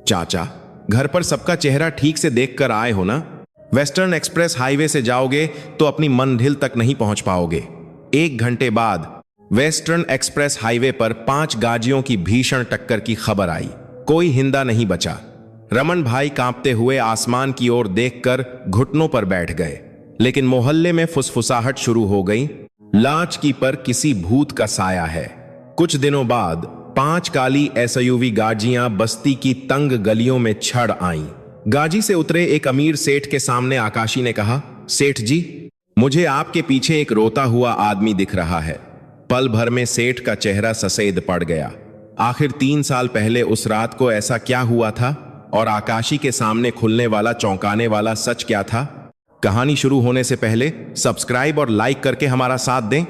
चाचा, घर पर सबका चेहरा ठीक से देख कर आए हो ना? वेस्टर्न एक्सप्रेस हाईवे से जाओगे तो अपनी मंजिल तक नहीं पहुंच पाओगे। 1 घंटे बाद वेस्टर्न एक्सप्रेस हाईवे पर 5 गाजियों की भीषण टक्कर की खबर आई। कोई हिंदा नहीं बचा। रमन भाई कांपते हुए आसमान की ओर देखकर घुटनों पर बैठ गए। लेकिन मोहल्ले में फुसफुसाहट शुरू हो गई। लाच की पर किसी भूत का साया है। कुछ दिनों बाद 5 काली एसयूवी गाजियां बस्ती की तंग गलियों में छड़ आईं। गाजी से उतरे एक अमीर सेठ के सामने आकाशी ने कहा, सेठ जी, मुझे आपके पीछे एक रोता हुआ आदमी दिख रहा है। पल भर में सेठ का चेहरा सफेद पड़ गया। आखिर 3 साल पहले उस रात को ऐसा क्या हुआ था और आकाशी के सामने खुलने वाला चौंकाने वाला सच क्या था? कहानी शुरू होने से पहले सब्सक्राइब और लाइक करके हमारा साथ दें।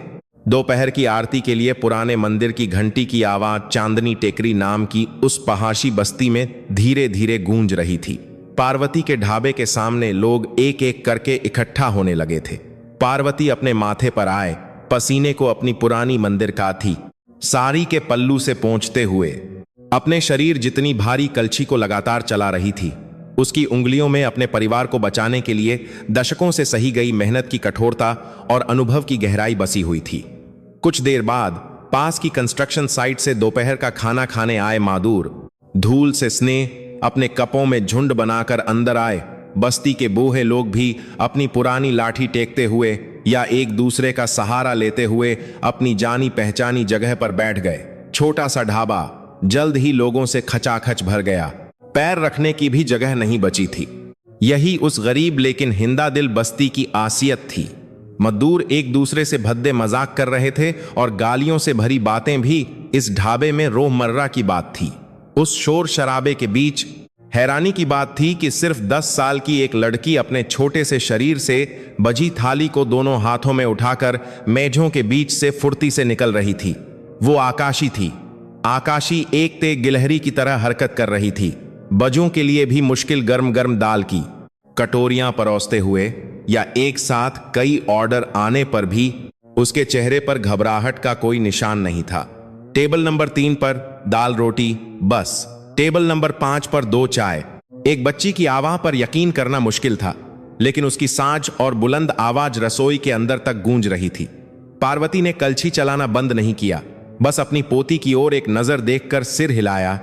दोपहर की आरती के लिए पुराने मंदिर की घंटी की आवाज चांदनी टेकरी नाम की उस पहाड़ी बस्ती में धीरे धीरे गूंज रही थी। पार्वती के ढाबे के सामने लोग एक एक करके इकट्ठा होने लगे थे। पार्वती अपने माथे पर आए पसीने को अपनी पुरानी मंदिर का थी साड़ी के पल्लू से पोंछते हुए अपने शरीर जितनी भारी कलछी को लगातार चला रही थी। उसकी उंगलियों में अपने परिवार को बचाने के लिए दशकों से सही गई मेहनत की कठोरता और अनुभव की गहराई बसी हुई थी। कुछ देर बाद पास की कंस्ट्रक्शन साइट से दोपहर का खाना खाने आए मादूर धूल से स्नेह अपने कपों में झुंड बनाकर अंदर आए। बस्ती के बूढ़े लोग भी अपनी पुरानी लाठी टेकते हुए या एक दूसरे का सहारा लेते हुए अपनी जानी पहचानी जगह पर बैठ गए। छोटा सा ढाबा जल्द ही लोगों से खचाखच भर गया। पैर रखने की भी जगह नहीं बची थी। यही उस गरीब लेकिन हिंदा दिल बस्ती की आसियत थी। मजदूर एक दूसरे से भद्दे मजाक कर रहे थे और गालियों से भरी बातें भी इस ढाबे में रोजमर्रा की बात थी। उस शोर शराबे के बीच हैरानी की बात थी कि सिर्फ 10 साल की एक लड़की अपने छोटे से शरीर से बजी थाली को दोनों हाथों में उठाकर मेजों के बीच से फुर्ती से निकल रही थी। वो आकाशी थी। आकाशी एक ते गिलहरी की तरह हरकत कर रही थी। बजों के लिए भी मुश्किल गर्म गर्म दाल की कटोरियां परोसते हुए या एक साथ कई ऑर्डर आने पर भी उसके चेहरे पर घबराहट का कोई निशान नहीं था। टेबल नंबर 3 पर दाल रोटी बस। टेबल नंबर 5 पर 2 चाय। एक बच्ची की आवाज पर यकीन करना मुश्किल था, लेकिन उसकी सांझ और बुलंद आवाज रसोई के अंदर तक गूंज रही थी। पार्वती ने कलछी चलाना बंद नहीं किया, बस अपनी पोती की ओर एक नजर देखकर सिर हिलाया,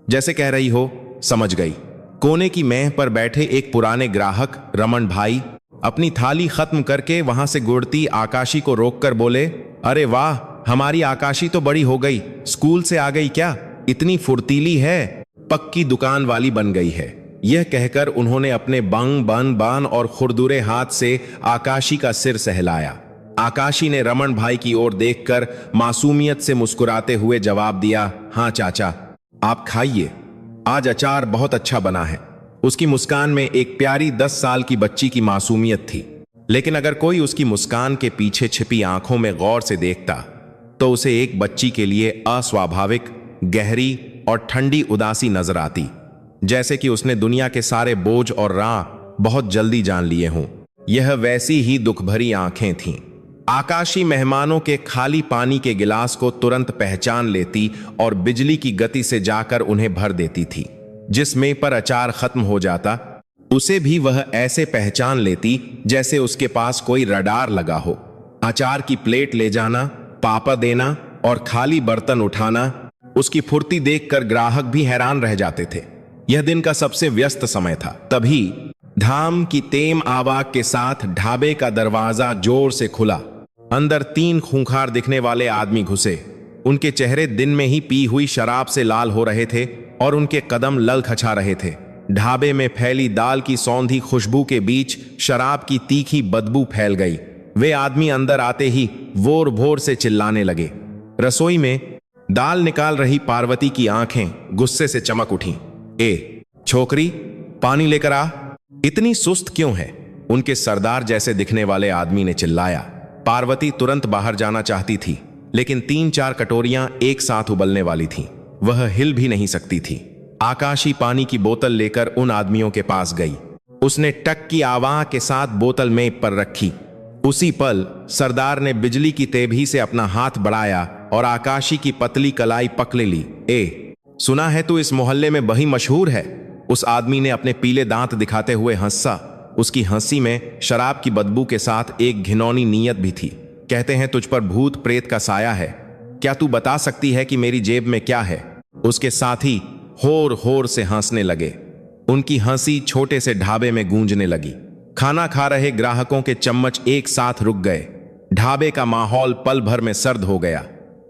जैसे कह रही हो समझ गई। कोने की मेह पर बैठे एक पुराने ग्राहक रमन भाई अपनी थाली खत्म करके वहां से गुड़ती आकाशी को रोककर बोले, अरे वाह, हमारी आकाशी तो बड़ी हो गई। स्कूल से आ गई क्या? इतनी फुर्तीली है, पक्की दुकान वाली बन गई है। यह कहकर उन्होंने अपने बंग बन बान और खुरदुरे हाथ से आकाशी का सिर सहलाया। आकाशी ने रमन भाई की ओर देखकर मासूमियत से मुस्कुराते हुए जवाब दिया, हाँ चाचा, आप खाइए, आज अचार बहुत अच्छा बना है। उसकी मुस्कान में एक प्यारी 10 साल की बच्ची की मासूमियत थी, लेकिन अगर कोई उसकी मुस्कान के पीछे छिपी आंखों में गौर से देखता तो उसे एक बच्ची के लिए अस्वाभाविक, गहरी और ठंडी उदासी नजर आती, जैसे कि उसने दुनिया के सारे बोझ और राह बहुत जल्दी जान लिए हों। यह वैसी ही दुख भरी आंखें थीं। आकाशी मेहमानों के खाली पानी के गिलास को तुरंत पहचान लेती और बिजली की गति से जाकर उन्हें भर देती थी। जिस मेज पर अचार खत्म हो जाता उसे भी वह ऐसे पहचान लेती जैसे उसके पास कोई रडार लगा हो। अचार की प्लेट ले जाना, पापा देना और खाली बर्तन उठाना, उसकी फुर्ती देखकर ग्राहक भी हैरान रह जाते थे। यह दिन का सबसे व्यस्त समय था। तभी धाम की तेम आवाज के साथ ढाबे का दरवाजा जोर से खुला। अंदर 3 खूंखार दिखने वाले आदमी घुसे। उनके चेहरे दिन में ही पी हुई शराब से लाल हो रहे थे और उनके कदम ललखचा रहे थे। ढाबे में फैली दाल की सौंधी खुशबू के बीच शराब की तीखी बदबू फैल गई। वे आदमी अंदर आते ही वोर भोर से चिल्लाने लगे। रसोई में दाल निकाल रही पार्वती की आंखें गुस्से से चमक उठीं। ए छोकरी, पानी लेकर आ। इतनी सुस्त क्यों है? उनके सरदार जैसे दिखने वाले आदमी ने चिल्लाया। पार्वती तुरंत बाहर जाना चाहती थी, लेकिन 3-4 कटोरियां एक साथ उबलने वाली थीं। वह हिल भी नहीं सकती थी। आकाशी पानी की बोतल लेकर उन आदमियों के पास गई। उसने टक की आवाज के साथ बोतल मेज पर रखी। उसी पल सरदार ने बिजली की तेजी से अपना हाथ बढ़ाया और आकाशी की पतली कलाई पकड़ ली। ए सुना है तू इस मोहल्ले में बड़ी मशहूर है। उस आदमी ने अपने पीले दांत दिखाते हुए हंसा। उसकी हंसी में शराब की बदबू के साथ एक घिनौनी नीयत भी थी। कहते हैं तुझ पर भूत प्रेत का साया है। क्या तू बता सकती है कि मेरी जेब में क्या है? उसके साथी होर होर से हंसने लगे। उनकी हंसी छोटे से ढाबे में गूंजने लगी। खाना खा रहे ग्राहकों के चम्मच एक साथ रुक गए। ढाबे का माहौल पल भर में सर्द हो गया,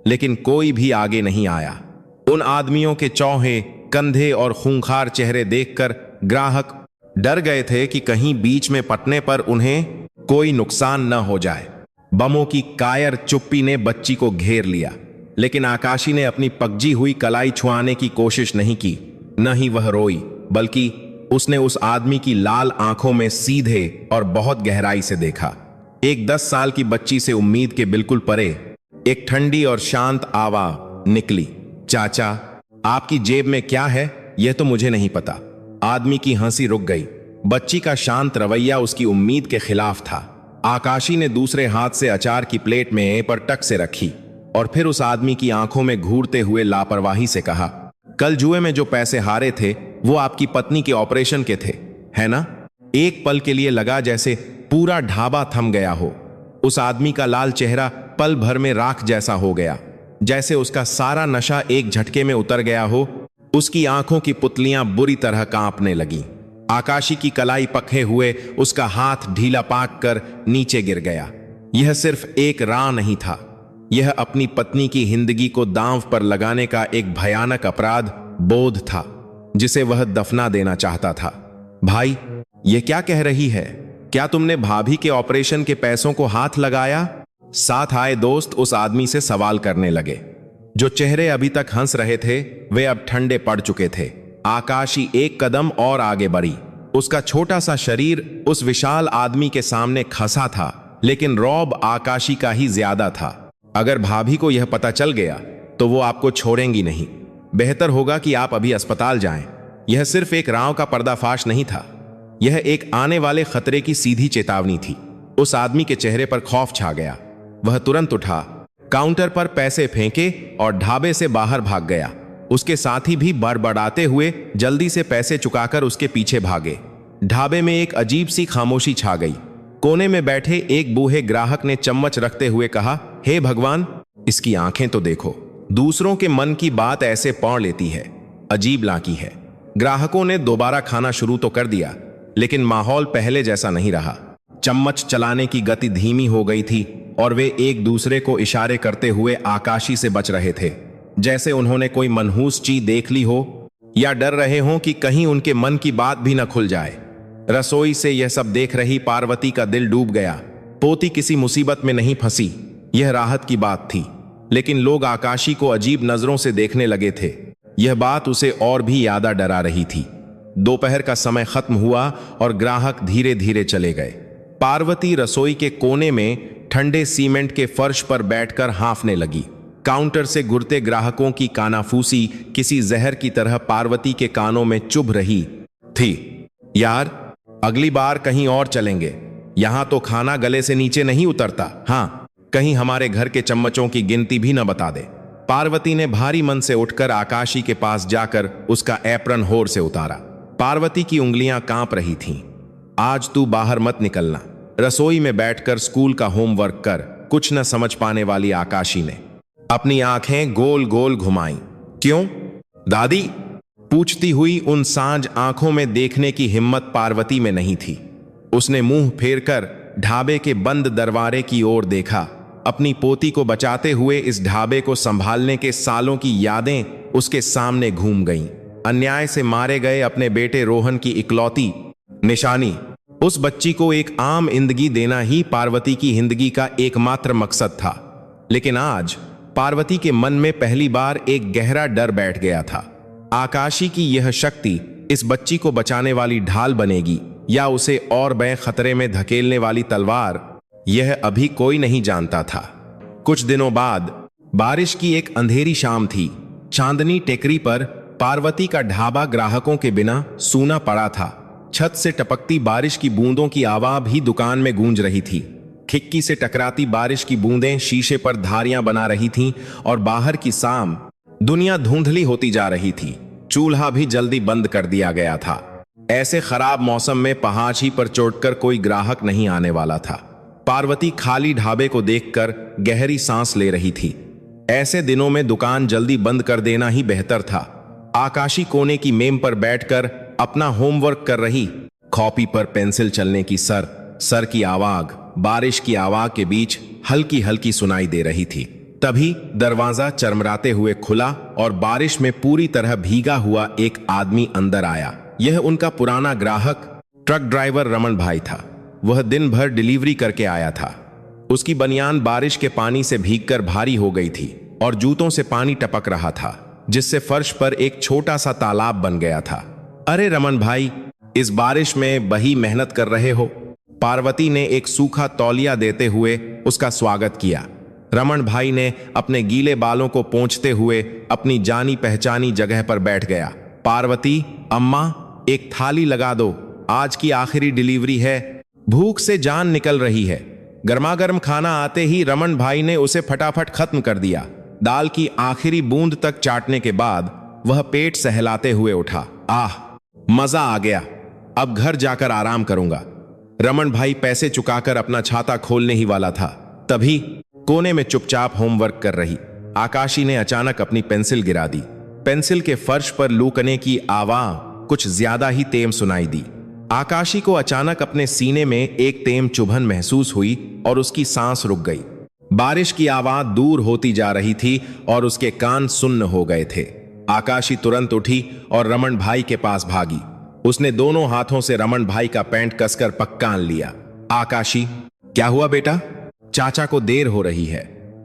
लेकिन कोई भी आगे नहीं आया। उन आदमियों के चौहे, कंधे और खूंखार चेहरे देखकर ग्राहक डर गए थे कि कहीं बीच में पटने पर उन्हें कोई नुकसान न हो जाए। बमों की कायर चुप्पी ने बच्ची को घेर लिया, लेकिन आकाशी ने अपनी पगजी हुई कलाई छुआने की कोशिश नहीं की। न ही वह रोई, बल्कि उसने उस आदमी की लाल आंखों में सीधे और बहुत गहराई से देखा। एक 10 साल की बच्ची से उम्मीद के बिल्कुल परे एक ठंडी और शांत आवाज निकली, चाचा, आपकी जेब में क्या है? यह तो मुझे नहीं पता। आदमी की हंसी रुक गई। बच्ची का शांत रवैया उसकी उम्मीद के खिलाफ था। आकाशी ने दूसरे हाथ से अचार की प्लेट में पर टक से रखी और फिर उस आदमी की आंखों में घूरते हुए लापरवाही से कहा, कल जुए में जो पैसे हारे थे वो आपकी पत्नी के ऑपरेशन के थे, है ना? एक पल के लिए लगा जैसे पूरा ढाबा थम गया हो। उस आदमी का लाल चेहरा पल भर में राख जैसा हो गया, जैसे उसका सारा नशा एक झटके में उतर गया हो। उसकी आंखों की पुतलियां बुरी तरह कांपने लगीं। आकाशी की कलाई पखे हुए उसका हाथ ढीला पाक कर नीचे गिर गया। यह सिर्फ एक राह नहीं था, यह अपनी पत्नी की जिंदगी को दांव पर लगाने का एक भयानक अपराध बोध था, जिसे वह दफना देना चाहता था। भाई, यह क्या कह रही है? क्या तुमने भाभी के ऑपरेशन के पैसों को हाथ लगाया? साथ आए दोस्त उस आदमी से सवाल करने लगे। जो चेहरे अभी तक हंस रहे थे वे अब ठंडे पड़ चुके थे। आकाशी एक कदम और आगे बढ़ी। उसका छोटा सा शरीर उस विशाल आदमी के सामने खसा था, लेकिन रौब आकाशी का ही ज्यादा था। अगर भाभी को यह पता चल गया तो वो आपको छोड़ेंगी नहीं। बेहतर होगा कि आप अभी अस्पताल जाएं। यह सिर्फ एक राव का पर्दाफाश नहीं था, यह एक आने वाले खतरे की सीधी चेतावनी थी। उस आदमी के चेहरे पर खौफ छा गया। वह तुरंत उठा, काउंटर पर पैसे फेंके और ढाबे से बाहर भाग गया। उसके साथी भी बड़बड़ाते हुए जल्दी से पैसे चुकाकर उसके पीछे भागे। ढाबे में एक अजीब सी खामोशी छा गई। कोने में बैठे एक बूढ़े ग्राहक ने चम्मच रखते हुए कहा, हे भगवान, इसकी आंखें तो देखो, दूसरों के मन की बात ऐसे पौड़ लेती है, अजीब लाकी है। ग्राहकों ने दोबारा खाना शुरू तो कर दिया, लेकिन माहौल पहले जैसा नहीं रहा। चम्मच चलाने की गति धीमी हो गई थी और वे एक दूसरे को इशारे करते हुए आकाशी से बच रहे थे, जैसे उन्होंने कोई मनहूस चीज देख ली हो या डर रहे हों कि कहीं उनके मन की बात भी न खुल जाए। रसोई से यह सब देख रही पार्वती का दिल डूब गया। पोती किसी मुसीबत में नहीं फंसी, यह राहत की बात थी। लेकिन लोग आकाशी को अजीब नजरों से देखने लगे थे। यह बात उसे और भी ज्यादा डरा रही थी। दोपहर का समय खत्म हुआ और ग्राहक धीरे धीरे चले गए। पार्वती रसोई के कोने में ठंडे सीमेंट के फर्श पर बैठकर हांफने लगी। काउंटर से घुरते ग्राहकों की कानाफूसी किसी जहर की तरह पार्वती के कानों में चुभ रही थी। यार, अगली बार कहीं और चलेंगे। यहां तो खाना गले से नीचे नहीं उतरता। हाँ, कहीं हमारे घर के चम्मचों की गिनती भी न बता दे। पार्वती ने भारी मन से उठकर आकाशी के पास जाकर उसका एप्रन होर से उतारा। पार्वती की उंगलियां कांप रही थीं। आज तू बाहर मत निकलना, रसोई में बैठकर स्कूल का होमवर्क कर। कुछ न समझ पाने वाली आकाशी ने अपनी आंखें गोल गोल घुमाई। क्यों दादी? पूछती हुई उन सांझ आंखों में देखने की हिम्मत पार्वती में नहीं थी। उसने मुंह फेरकर ढाबे के बंद दरवाजे की ओर देखा। अपनी पोती को बचाते हुए इस ढाबे को संभालने के सालों की यादें उसके सामने घूम गईं। अन्याय से मारे गए अपने बेटे रोहन की इकलौती निशानी। उस बच्ची को एक आम जिंदगी देना ही पार्वती की जिंदगी का एकमात्र मकसद था। लेकिन आज पार्वती के मन में पहली बार एक गहरा डर बैठ गया था। आकाशी की यह शक्ति इस बच्ची को बचाने वाली ढाल बनेगी या उसे और बड़े खतरे में धकेलने वाली तलवार, यह अभी कोई नहीं जानता था। कुछ दिनों बाद बारिश की एक अंधेरी शाम थी। चांदनी टेकरी पर पार्वती का ढाबा ग्राहकों के बिना सूना पड़ा था। छत से टपकती बारिश की बूंदों की आवाज भी दुकान में गूंज रही थी। खिड़की से टकराती बारिश की बूंदें शीशे पर धारियां बना रही थीं और बाहर की शाम दुनिया धुंधली होती जा रही थी। चूल्हा भी जल्दी बंद कर दिया गया था। ऐसे खराब मौसम में पहाड़ ही पर चढ़कर कोई ग्राहक नहीं आने वाला था। पार्वती खाली ढाबे को देखकर गहरी सांस ले रही थी। ऐसे दिनों में दुकान जल्दी बंद कर देना ही बेहतर था। आकाशी कोने की मेम पर बैठकर अपना होमवर्क कर रही। कॉपी पर पेंसिल चलने की सर की आवाज बारिश की आवाज के बीच हल्की हल्की सुनाई दे रही थी। तभी दरवाजा चरमराते हुए खुला और बारिश में पूरी तरह भीगा हुआ एक आदमी अंदर आया। यह उनका पुराना ग्राहक ट्रक ड्राइवर रमन भाई था। वह दिन भर डिलीवरी करके आया था। उसकी बनियान बारिश के पानी से भीगकर भारी हो गई थी और जूतों से पानी टपक रहा था, जिससे फर्श पर एक छोटा सा तालाब बन गया था। अरे रमन भाई, इस बारिश में बही मेहनत कर रहे हो? पार्वती ने एक सूखा तौलिया देते हुए उसका स्वागत किया। रमन भाई ने अपने गीले बालों को पोंछते हुए अपनी जानी पहचानी जगह पर बैठ गया। पार्वती, अम्मा, एक थाली लगा दो, आज की आखिरी डिलीवरी है। भूख से जान निकल रही है। गर्मागर्म खाना आते ही रमन भाई ने उसे फटाफट खत्म कर दिया। दाल की आखिरी बूंद तक चाटने के बाद वह पेट सहलाते हुए उठा। आह, मजा आ गया, अब घर जाकर आराम करूंगा। रमन भाई पैसे चुकाकर अपना छाता खोलने ही वाला था, तभी कोने में चुपचाप होमवर्क कर रही आकाशी ने अचानक अपनी पेंसिल गिरा दी। पेंसिल के फर्श पर लूकने की आवाज कुछ ज्यादा ही तेज सुनाई दी। आकाशी को अचानक अपने सीने में एक तेज चुभन महसूस हुई और उसकी सांस रुक गई। बारिश की आवाज दूर होती जा रही थी और उसके कान सुन्न हो गए थे। आकाशी तुरंत उठी और रमन भाई के पास भागी। उसने दोनों हाथों से रमन भाई का पैंट कसकर पक्कान लिया। आकाशी, क्या हुआ बेटा? चाचा को देर हो रही है,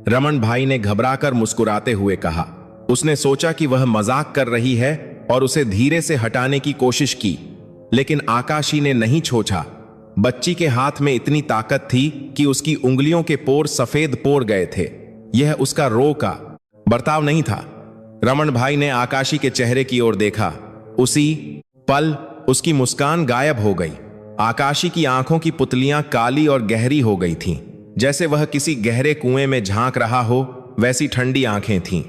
रमन भाई ने घबराकर मुस्कुराते हुए कहा। उसने सोचा कि वह मजाक कर रही है और उसे धीरे से हटाने की कोशिश की, लेकिन आकाशी ने नहीं छोड़ा। बच्ची के हाथ में इतनी ताकत थी कि उसकी उंगलियों के पोर सफेद पोर गए थे। यह उसका रो का बर्ताव नहीं था। रमन भाई ने आकाशी के चेहरे की ओर देखा। उसी पल उसकी मुस्कान गायब हो गई। आकाशी की आंखों की पुतलियां काली और गहरी हो गई थीं, जैसे वह किसी गहरे कुएं में झांक रहा हो, वैसी ठंडी आंखें थीं।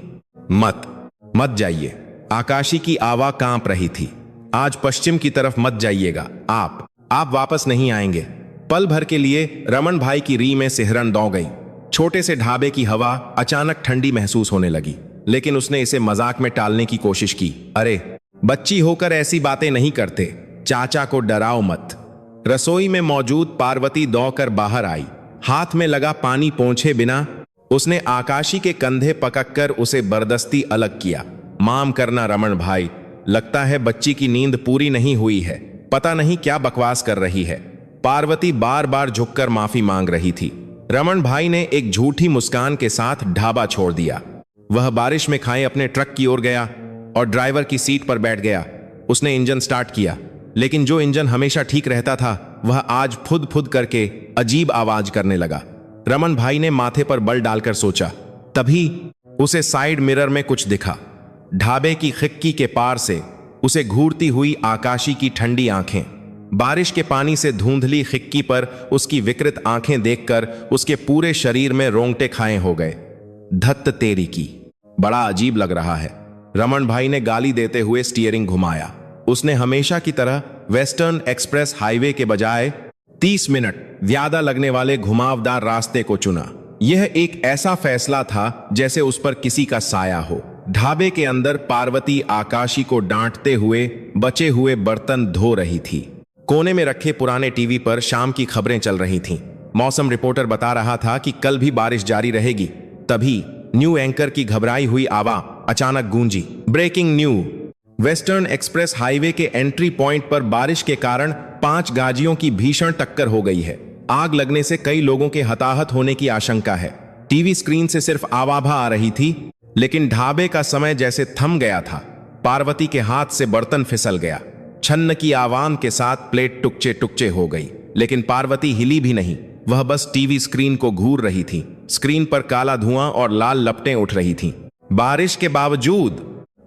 मत जाइए, आकाशी की आवाज कांप रही थी। आज पश्चिम की तरफ मत जाइएगा, आप वापस नहीं आएंगे। पल भर के लिए रमन भाई की री में सिहरन दौड़ गई। छोटे से ढाबे की हवा अचानक ठंडी महसूस होने लगी, लेकिन उसने इसे मजाक में टालने की कोशिश की। अरे, बच्ची होकर ऐसी बातें नहीं करते, चाचा को डराओ मत। रसोई में मौजूद पार्वती दौड़कर बाहर आई। हाथ में लगा पानी पोंछे बिना उसने आकाशी के कंधे पकड़कर उसे बर्दस्ती अलग किया। माम करना रमन भाई, लगता है बच्ची की नींद पूरी नहीं हुई है, पता नहीं क्या बकवास कर रही है। पार्वती बार बार झुककर माफी मांग रही थी। रमन भाई ने एक झूठी मुस्कान के साथ ढाबा छोड़ दिया। वह बारिश में खाए अपने ट्रक की ओर गया और ड्राइवर की सीट पर बैठ गया। उसने इंजन स्टार्ट किया, लेकिन जो इंजन हमेशा ठीक रहता था वह आज फुद फुद करके अजीब आवाज करने लगा। रमन भाई ने माथे पर बल डालकर सोचा। तभी उसे साइड मिरर में कुछ दिखा। ढाबे की खिड़की के पार से उसे घूरती हुई आकाशी की ठंडी आंखें। बारिश के पानी से धुंधली खिड़की पर उसकी विकृत आंखें देखकर उसके पूरे शरीर में रोंगटे खाए हो गए। धत्त तेरी की, बड़ा अजीब लग रहा है। रमन भाई ने गाली देते हुए स्टीयरिंग घुमाया। उसने हमेशा की तरह वेस्टर्न एक्सप्रेस हाईवे के बजाय 30 मिनट ज्यादा लगने वाले घुमावदार रास्ते को चुना। यह एक ऐसा फैसला था जैसे उस पर किसी का साया हो। ढाबे के अंदर पार्वती आकाशी को डांटते हुए बचे हुए बर्तन धो रही थी। कोने में रखे पुराने टीवी पर शाम की खबरें चल रही थीं। मौसम रिपोर्टर बता रहा था कि कल भी बारिश जारी रहेगी। तभी न्यू एंकर की घबराई हुई आवाज अचानक गूंजी। Breaking new, western express highway के एंट्री पॉइंट पर बारिश के कारण 5 गाड़ियों की भीषण टक्कर हो गई है। आग लगने से कई लोगों के हताहत होने की आशंका है। टीवी स्क्रीन से सिर्फ आवाज आ रही थी, लेकिन ढाबे का समय जैसे थम गया था। पार्वती के हाथ से बर्तन फिसल गया। छन्न की आवाज के साथ प्लेट टुकचे टुकचे हो गई, लेकिन पार्वती हिली भी नहीं। वह बस टीवी स्क्रीन को घूर रही थी। स्क्रीन पर काला धुआं और लाल लपटें उठ रही थीं। बारिश के बावजूद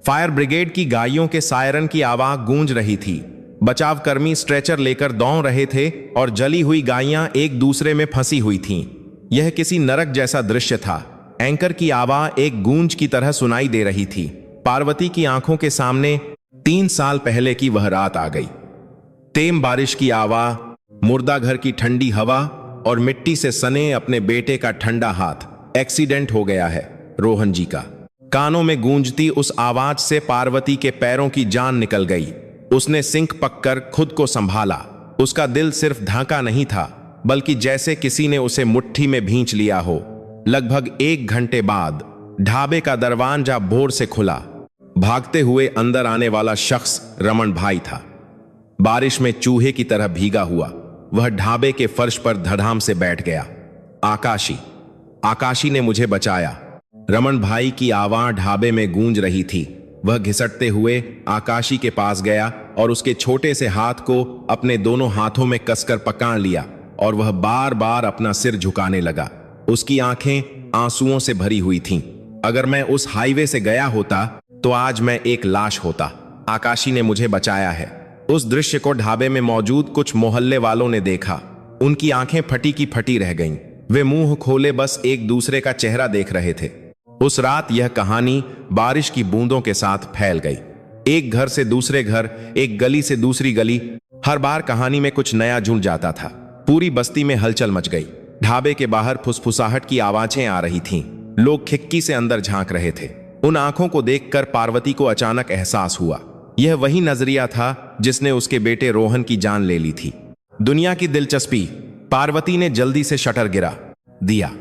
फायर ब्रिगेड की गाड़ियों के सायरन की आवाज गूंज रही थी। बचाव कर्मी स्ट्रेचर लेकर दौड़ रहे थे और जली हुई गाड़ियां एक दूसरे में फंसी हुई थीं। यह किसी नरक जैसा दृश्य था। एंकर की आवाज एक गूंज की तरह सुनाई दे रही थी। पार्वती की आंखों के सामने 3 साल पहले की वह रात आ गई। तेम बारिश की आवाज, मुर्दा घर की ठंडी हवा और मिट्टी से सने अपने बेटे का ठंडा हाथ। एक्सीडेंट हो गया है रोहन जी का। कानों में गूंजती उस आवाज से पार्वती के पैरों की जान निकल गई। उसने सिंक पककर खुद को संभाला। उसका दिल सिर्फ धड़का नहीं था, बल्कि जैसे किसी ने उसे मुट्ठी में भींच लिया हो। लगभग 1 घंटे बाद ढाबे का दरवाजा भोर से खुला। भागते हुए अंदर आने वाला शख्स रमन भाई था। बारिश में चूहे की तरह भीगा हुआ वह ढाबे के फर्श पर धड़ाम से बैठ गया। आकाशी ने मुझे बचाया। रमन भाई की आवाज ढाबे में गूंज रही थी। वह घिसटते हुए आकाशी के पास गया और उसके छोटे से हाथ को अपने दोनों हाथों में कसकर पकड़ लिया और वह बार बार अपना सिर झुकाने लगा। उसकी आंखें आंसुओं से भरी हुई थीं। अगर मैं उस हाईवे से गया होता तो आज मैं एक लाश होता। आकाशी ने मुझे बचाया है। उस दृश्य को ढाबे में मौजूद कुछ मोहल्ले वालों ने देखा। उनकी आंखें फटी की फटी रह गईं। वे मुंह खोले बस एक दूसरे का चेहरा देख रहे थे। उस रात यह कहानी बारिश की बूंदों के साथ फैल गई। एक घर से दूसरे घर, एक गली से दूसरी गली, हर बार कहानी में कुछ नया जुड़ जाता था। पूरी बस्ती में हलचल मच गई। ढाबे के बाहर फुसफुसाहट की आवाजें आ रही थीं। लोग खिड़की से अंदर झांक रहे थे। उन आंखों को देखकर पार्वती को अचानक एहसास हुआ। यह वही नजरिया था जिसने उसके बेटे रोहन की जान ले ली थी। दुनिया की दिलचस्पी। पार्वती ने जल्दी से शटर गिरा दिया।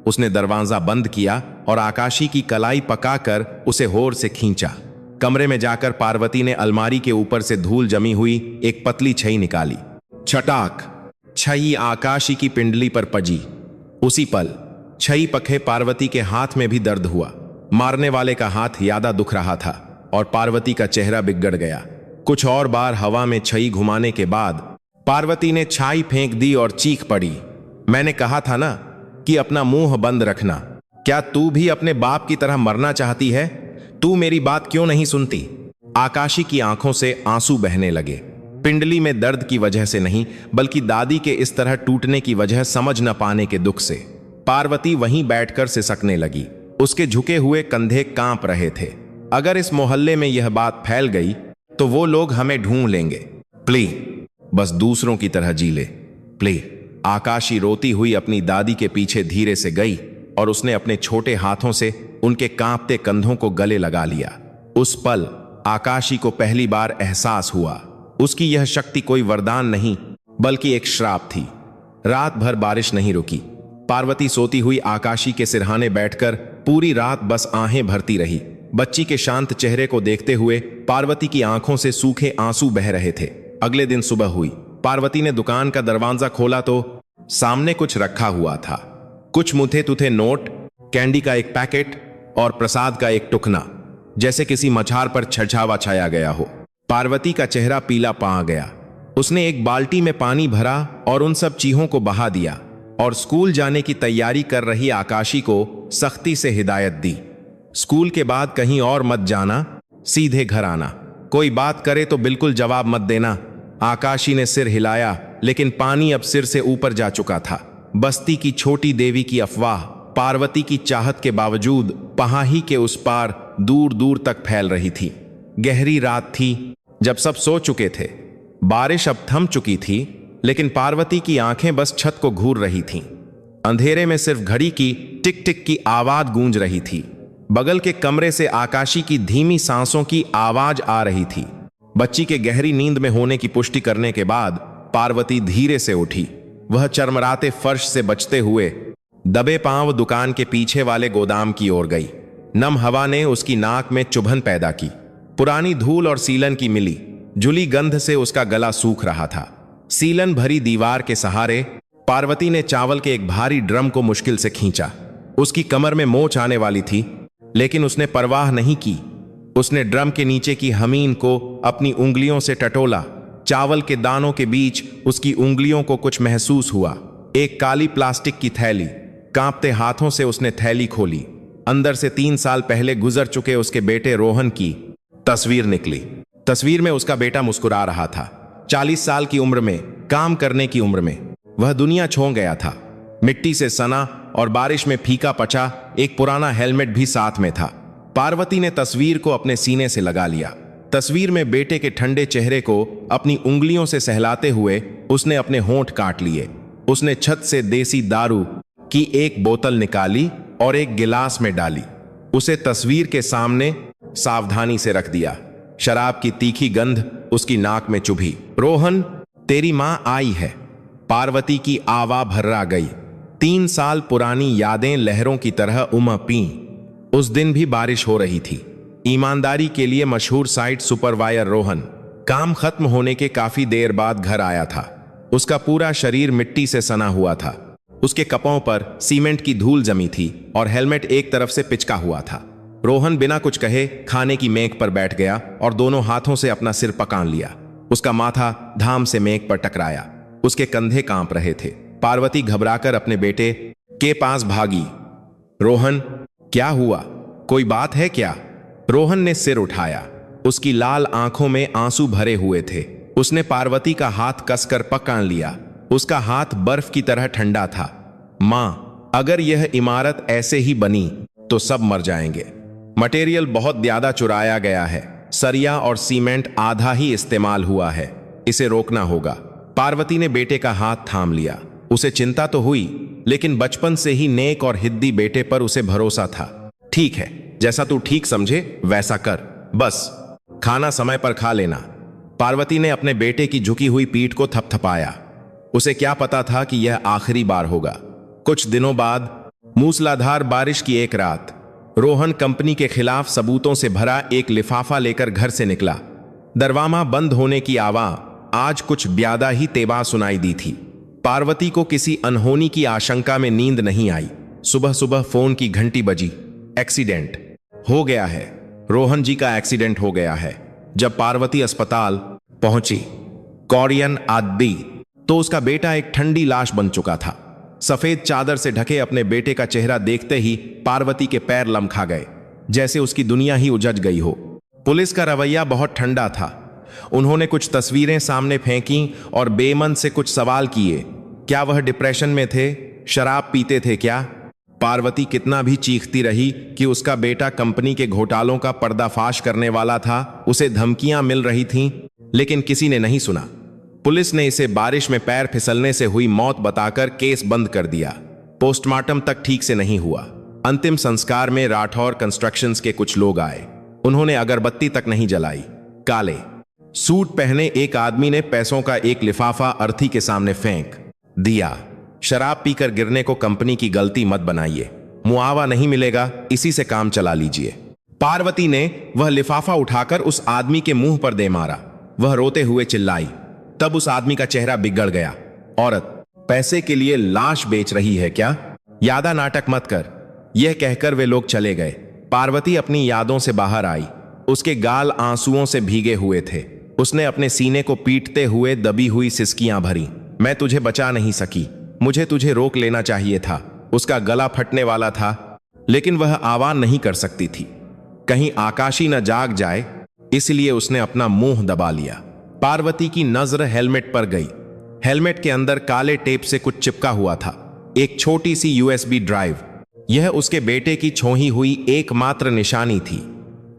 उसने दरवाजा बंद किया और आकाशी की कलाई पकाकर उसे होर से खींचा। कमरे में जाकर पार्वती ने अलमारी के ऊपर से धूल जमी हुई एक पतली छई निकाली। छटाक, छई आकाशी की पिंडली पर पजी। उसी पल छई पखे पार्वती के हाथ में भी दर्द हुआ। मारने वाले का हाथ ज्यादा दुख रहा था और पार्वती का चेहरा बिगड़ गया। कुछ और बार हवा में छई घुमाने के बाद पार्वती ने छाई फेंक दी और चीख पड़ी। मैंने कहा था ना कि अपना मुंह बंद रखना। क्या तू भी अपने बाप की तरह मरना चाहती है? तू मेरी बात क्यों नहीं सुनती? आकाशी की आंखों से आंसू बहने लगे। पिंडली में दर्द की वजह से नहीं, बल्कि दादी के इस तरह टूटने की वजह समझ न पाने के दुख से। पार्वती वहीं बैठकर सिसकने लगी। उसके झुके हुए कंधे कांप रहे थे। अगर इस मोहल्ले में यह बात फैल गई तो वो लोग हमें ढूंढ लेंगे। प्लीज बस दूसरों की तरह जी ले, प्लीज। आकाशी रोती हुई अपनी दादी के पीछे धीरे से गई और उसने अपने छोटे हाथों से उनके कांपते कंधों को गले लगा लिया। उस पल आकाशी को पहली बार एहसास हुआ उसकी यह शक्ति कोई वरदान नहीं, बल्कि एक श्राप थी। रात भर बारिश नहीं रुकी। पार्वती सोती हुई आकाशी के सिरहाने बैठकर पूरी रात बस आहें भरती रही। बच्ची के शांत चेहरे को देखते हुए पार्वती की आंखों से सूखे आंसू बह रहे थे। अगले दिन सुबह हुई। पार्वती ने दुकान का दरवाजा खोला तो सामने कुछ रखा हुआ था। कुछ मुथे तुथे नोट, कैंडी का एक पैकेट और प्रसाद का एक टुकना, जैसे किसी मझार पर छछावा छाया गया हो। पार्वती का चेहरा पीला पा गया। उसने एक बाल्टी में पानी भरा और उन सब चीजों को बहा दिया और स्कूल जाने की तैयारी कर रही आकाशी को सख्ती से हिदायत दी। स्कूल के बाद कहीं और मत जाना, सीधे घर आना। कोई बात करे तो बिल्कुल जवाब मत देना। आकाशी ने सिर हिलाया, लेकिन पानी अब सिर से ऊपर जा चुका था। बस्ती की छोटी देवी की अफवाह पार्वती की चाहत के बावजूद पहाड़ी के उस पार दूर दूर तक फैल रही थी। गहरी रात थी जब सब सो चुके थे। बारिश अब थम चुकी थी, लेकिन पार्वती की आंखें बस छत को घूर रही थीं। अंधेरे में सिर्फ घड़ी की टिक टिक की आवाज गूंज रही थी। बगल के कमरे से आकाशी की धीमी सांसों की आवाज आ रही थी। बच्ची के गहरी नींद में होने की पुष्टि करने के बाद पार्वती धीरे से उठी। वह चरमराते फर्श से बचते हुए दबे पांव दुकान के पीछे वाले गोदाम की ओर गई। नम हवा ने उसकी नाक में चुभन पैदा की। पुरानी धूल और सीलन की मिली जुली गंध से उसका गला सूख रहा था। सीलन भरी दीवार के सहारे पार्वती ने चावल के एक भारी ड्रम को मुश्किल से खींचा। उसकी कमर में मोच आने वाली थी, लेकिन उसने परवाह नहीं की। उसने ड्रम के नीचे की हमीन को अपनी उंगलियों से टटोला। चावल के दानों के बीच उसकी उंगलियों को कुछ महसूस हुआ। एक काली प्लास्टिक की थैली। कांपते हाथों से उसने थैली खोली। अंदर से 3 साल पहले गुजर चुके उसके बेटे रोहन की तस्वीर निकली। तस्वीर में उसका बेटा मुस्कुरा रहा था। 40 साल की उम्र में, काम करने की उम्र में। वह दुनिया छोड़ गया था। मिट्टी से सना और बारिश में फीका पचा एक पुराना हेलमेट भी साथ में था। पार्वती ने तस्वीर को अपने सीने से लगा लिया। तस्वीर में बेटे के ठंडे चेहरे को अपनी उंगलियों से सहलाते हुए उसने अपने होंठ काट लिए। उसने छत से देसी दारू की एक बोतल निकाली और एक गिलास में डाली। उसे तस्वीर के सामने सावधानी से रख दिया। शराब की तीखी गंध उसकी नाक में चुभी। रोहन, तेरी मां आई है। पार्वती की आवा भर्रा गई। 3 साल पुरानी यादें लहरों की तरह उमड़ पीं। उस दिन भी बारिश हो रही थी। ईमानदारी के लिए मशहूर साइट सुपरवाइजर रोहन काम खत्म होने के काफी देर बाद घर आया था। उसका पूरा शरीर मिट्टी से सना हुआ था। उसके कपों पर सीमेंट की धूल जमी थी और हेलमेट एक तरफ से पिचका हुआ था। रोहन बिना कुछ कहे खाने की मेज पर बैठ गया और दोनों हाथों से अपना सिर पकान लिया। उसका माथा धाम से मेज पर टकराया। उसके कंधे कांप रहे थे। पार्वती घबराकर अपने बेटे के पास भागी। रोहन, क्या हुआ? कोई बात है क्या? रोहन ने सिर उठाया। उसकी लाल आंखों में आंसू भरे हुए थे। उसने पार्वती का हाथ कसकर पकड़ लिया। उसका हाथ बर्फ की तरह ठंडा था। मां, अगर यह इमारत ऐसे ही बनी तो सब मर जाएंगे। मटेरियल बहुत ज्यादा चुराया गया है। सरिया और सीमेंट आधा ही इस्तेमाल हुआ है। इसे रोकना होगा। पार्वती ने बेटे का हाथ थाम लिया। उसे चिंता तो हुई, लेकिन बचपन से ही नेक और हिद्दी बेटे पर उसे भरोसा था। ठीक है, जैसा तू ठीक समझे वैसा कर। बस खाना समय पर खा लेना। पार्वती ने अपने बेटे की झुकी हुई पीठ को थपथपाया। उसे क्या पता था कि यह आखिरी बार होगा। कुछ दिनों बाद मूसलाधार बारिश की एक रात, रोहन कंपनी के खिलाफ सबूतों से भरा एक लिफाफा लेकर घर से निकला। दरवाजा बंद होने की आवाज आज कुछ ज्यादा ही तेज सुनाई दी थी। पार्वती को किसी अनहोनी की आशंका में नींद नहीं आई। सुबह सुबह फोन की घंटी बजी। एक्सीडेंट हो गया है। रोहन जी का एक्सीडेंट हो गया है। जब पार्वती अस्पताल पहुंची कोरियन आदि तो उसका बेटा एक ठंडी लाश बन चुका था। सफेद चादर से ढके अपने बेटे का चेहरा देखते ही पार्वती के पैर लमका गए, जैसे उसकी दुनिया ही उजड़ गई हो। पुलिस का रवैया बहुत ठंडा था। उन्होंने कुछ तस्वीरें सामने फेंकी और बेमन से कुछ सवाल किए। क्या वह डिप्रेशन में थे? शराब पीते थे क्या? पार्वती कितना भी चीखती रही कि उसका बेटा कंपनी के घोटालों का पर्दाफाश करने वाला था, उसे धमकियां मिल रही थीं, लेकिन किसी ने नहीं सुना। पुलिस ने इसे बारिश में पैर फिसलने से हुई मौत बताकर केस बंद कर दिया। पोस्टमार्टम तक ठीक से नहीं हुआ। अंतिम संस्कार में राठौर कंस्ट्रक्शंस के कुछ लोग आए। उन्होंने अगरबत्ती तक नहीं जलाई। काले सूट पहने एक आदमी ने पैसों का एक लिफाफा अर्थी के सामने फेंक दिया। शराब पीकर गिरने को कंपनी की गलती मत बनाइए। मुआवजा नहीं मिलेगा, इसी से काम चला लीजिए। पार्वती ने वह लिफाफा उठाकर उस आदमी के मुंह पर दे मारा। वह रोते हुए चिल्लाई। तब उस आदमी का चेहरा बिगड़ गया। औरत, पैसे के लिए लाश बेच रही है क्या? यादा नाटक मत कर। यह कहकर वे लोग चले गए। पार्वती अपनी यादों से बाहर आई। उसके गाल आंसुओं से भीगे हुए थे। उसने अपने सीने को पीटते हुए दबी हुई सिसकियां भरी। मैं तुझे बचा नहीं सकी। मुझे तुझे रोक लेना चाहिए था। उसका गला फटने वाला था, लेकिन वह आवाज नहीं कर सकती थी। कहीं आकाशी न जाग जाए, इसलिए उसने अपना मुंह दबा लिया। पार्वती की नजर हेलमेट पर गई। हेलमेट के अंदर काले टेप से कुछ चिपका हुआ था, एक छोटी सी यूएसबी ड्राइव। यह उसके बेटे की छोही हुई एकमात्र निशानी थी।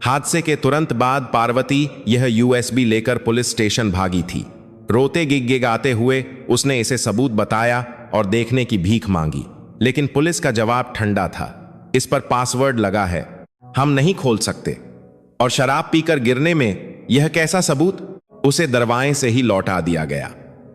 हादसे के तुरंत बाद पार्वती यह यूएसबी लेकर पुलिस स्टेशन भागी थी। रोते गिगगिगाते हुए उसने इसे सबूत बताया और देखने की भीख मांगी, लेकिन पुलिस का जवाब ठंडा था। इस पर पासवर्ड लगा है, हम नहीं खोल सकते। और शराब पीकर गिरने में यह कैसा सबूत? उसे दरवाजे से ही लौटा दिया गया।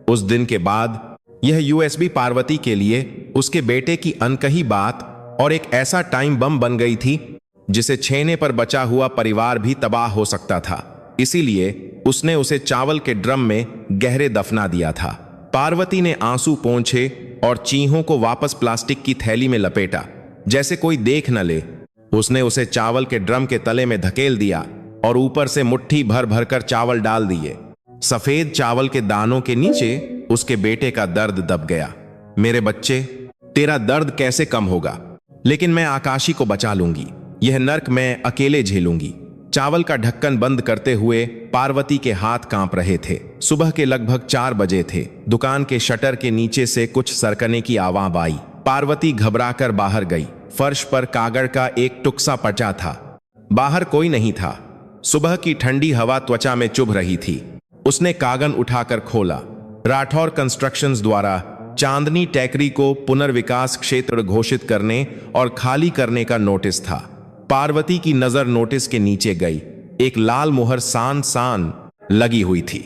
उस दिन के बाद यह यूएसबी पार्वती के लिए उसके बेटे की अनकही बात और एक ऐसा टाइम बम बन गई थी जिसे छेने पर बचा हुआ परिवार भी तबाह हो सकता था। इसीलिए उसने उसे चावल के ड्रम में गहरे दफना दिया था। पार्वती ने आंसू पोंछे और चीहों को वापस प्लास्टिक की थैली में लपेटा, जैसे कोई देख न ले। उसने उसे चावल के ड्रम के तले में धकेल दिया और ऊपर से मुट्ठी भर भर कर चावल डाल दिए। सफेद चावल के दानों के नीचे उसके बेटे का दर्द दब गया। मेरे बच्चे, तेरा दर्द कैसे कम होगा? लेकिन मैं आकाशी को बचा लूंगी। यह नर्क मैं अकेले झेलूंगी। चावल का ढक्कन बंद करते हुए पार्वती के हाथ कांप रहे थे। सुबह के लगभग 4 बजे थे। दुकान के शटर के नीचे से कुछ सरकने की आवाज आई। पार्वती घबराकर बाहर गई। फर्श पर कागज का एक टुकड़ा पचा था। बाहर कोई नहीं था। सुबह की ठंडी हवा त्वचा में चुभ रही थी। उसने कागन उठाकर खोला। राठौर कंस्ट्रक्शंस द्वारा चांदनी टेकरी को पुनर्विकास क्षेत्र घोषित करने और खाली करने का नोटिस था। पार्वती की नजर नोटिस के नीचे गई। एक लाल मुहर सान सान लगी हुई थी।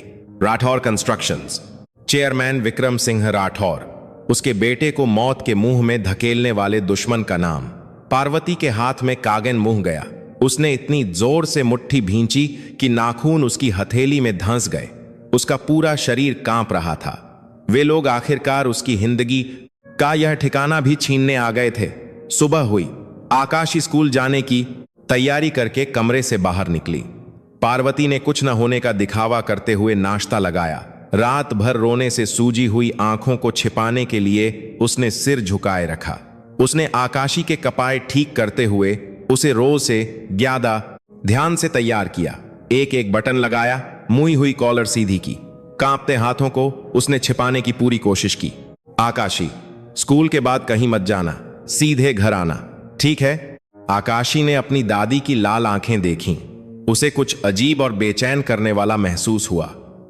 राठौर कंस्ट्रक्शंस, चेयरमैन विक्रम सिंह राठौर, उसके बेटे को मौत के मुंह में धकेलने वाले दुश्मन का नाम। पार्वती के हाथ में कागन मुंह गया। उसने इतनी जोर से मुट्ठी भींची कि नाखून उसकी हथेली में धंस गए। उसका पूरा शरीर कांप रहा था। वे लोग आखिरकार उसकी जिंदगी का यह ठिकाना भी छीनने आ गए थे। सुबह हुई। आकाशी स्कूल जाने की तैयारी करके कमरे से बाहर निकली। पार्वती ने कुछ न होने का दिखावा करते हुए नाश्ता लगाया। रात भर रोने से सूजी हुई आंखों को छिपाने के लिए उसने सिर झुकाए रखा। उसने आकाशी के कपाए ठीक करते हुए उसे रोज से ज्यादा ध्यान से तैयार किया। एक एक बटन लगाया, मुई हुई कॉलर सीधी की। कांपते हाथों को उसने छिपाने की पूरी कोशिश की। आकाशी, स्कूल के बाद कहीं मत जाना, सीधे घर आना, ठीक है? आकाशी ने अपनी दादी की लाल आंखें देखीं। उसे कुछ अजीब और बेचैन करने वाला महसूस हुआ,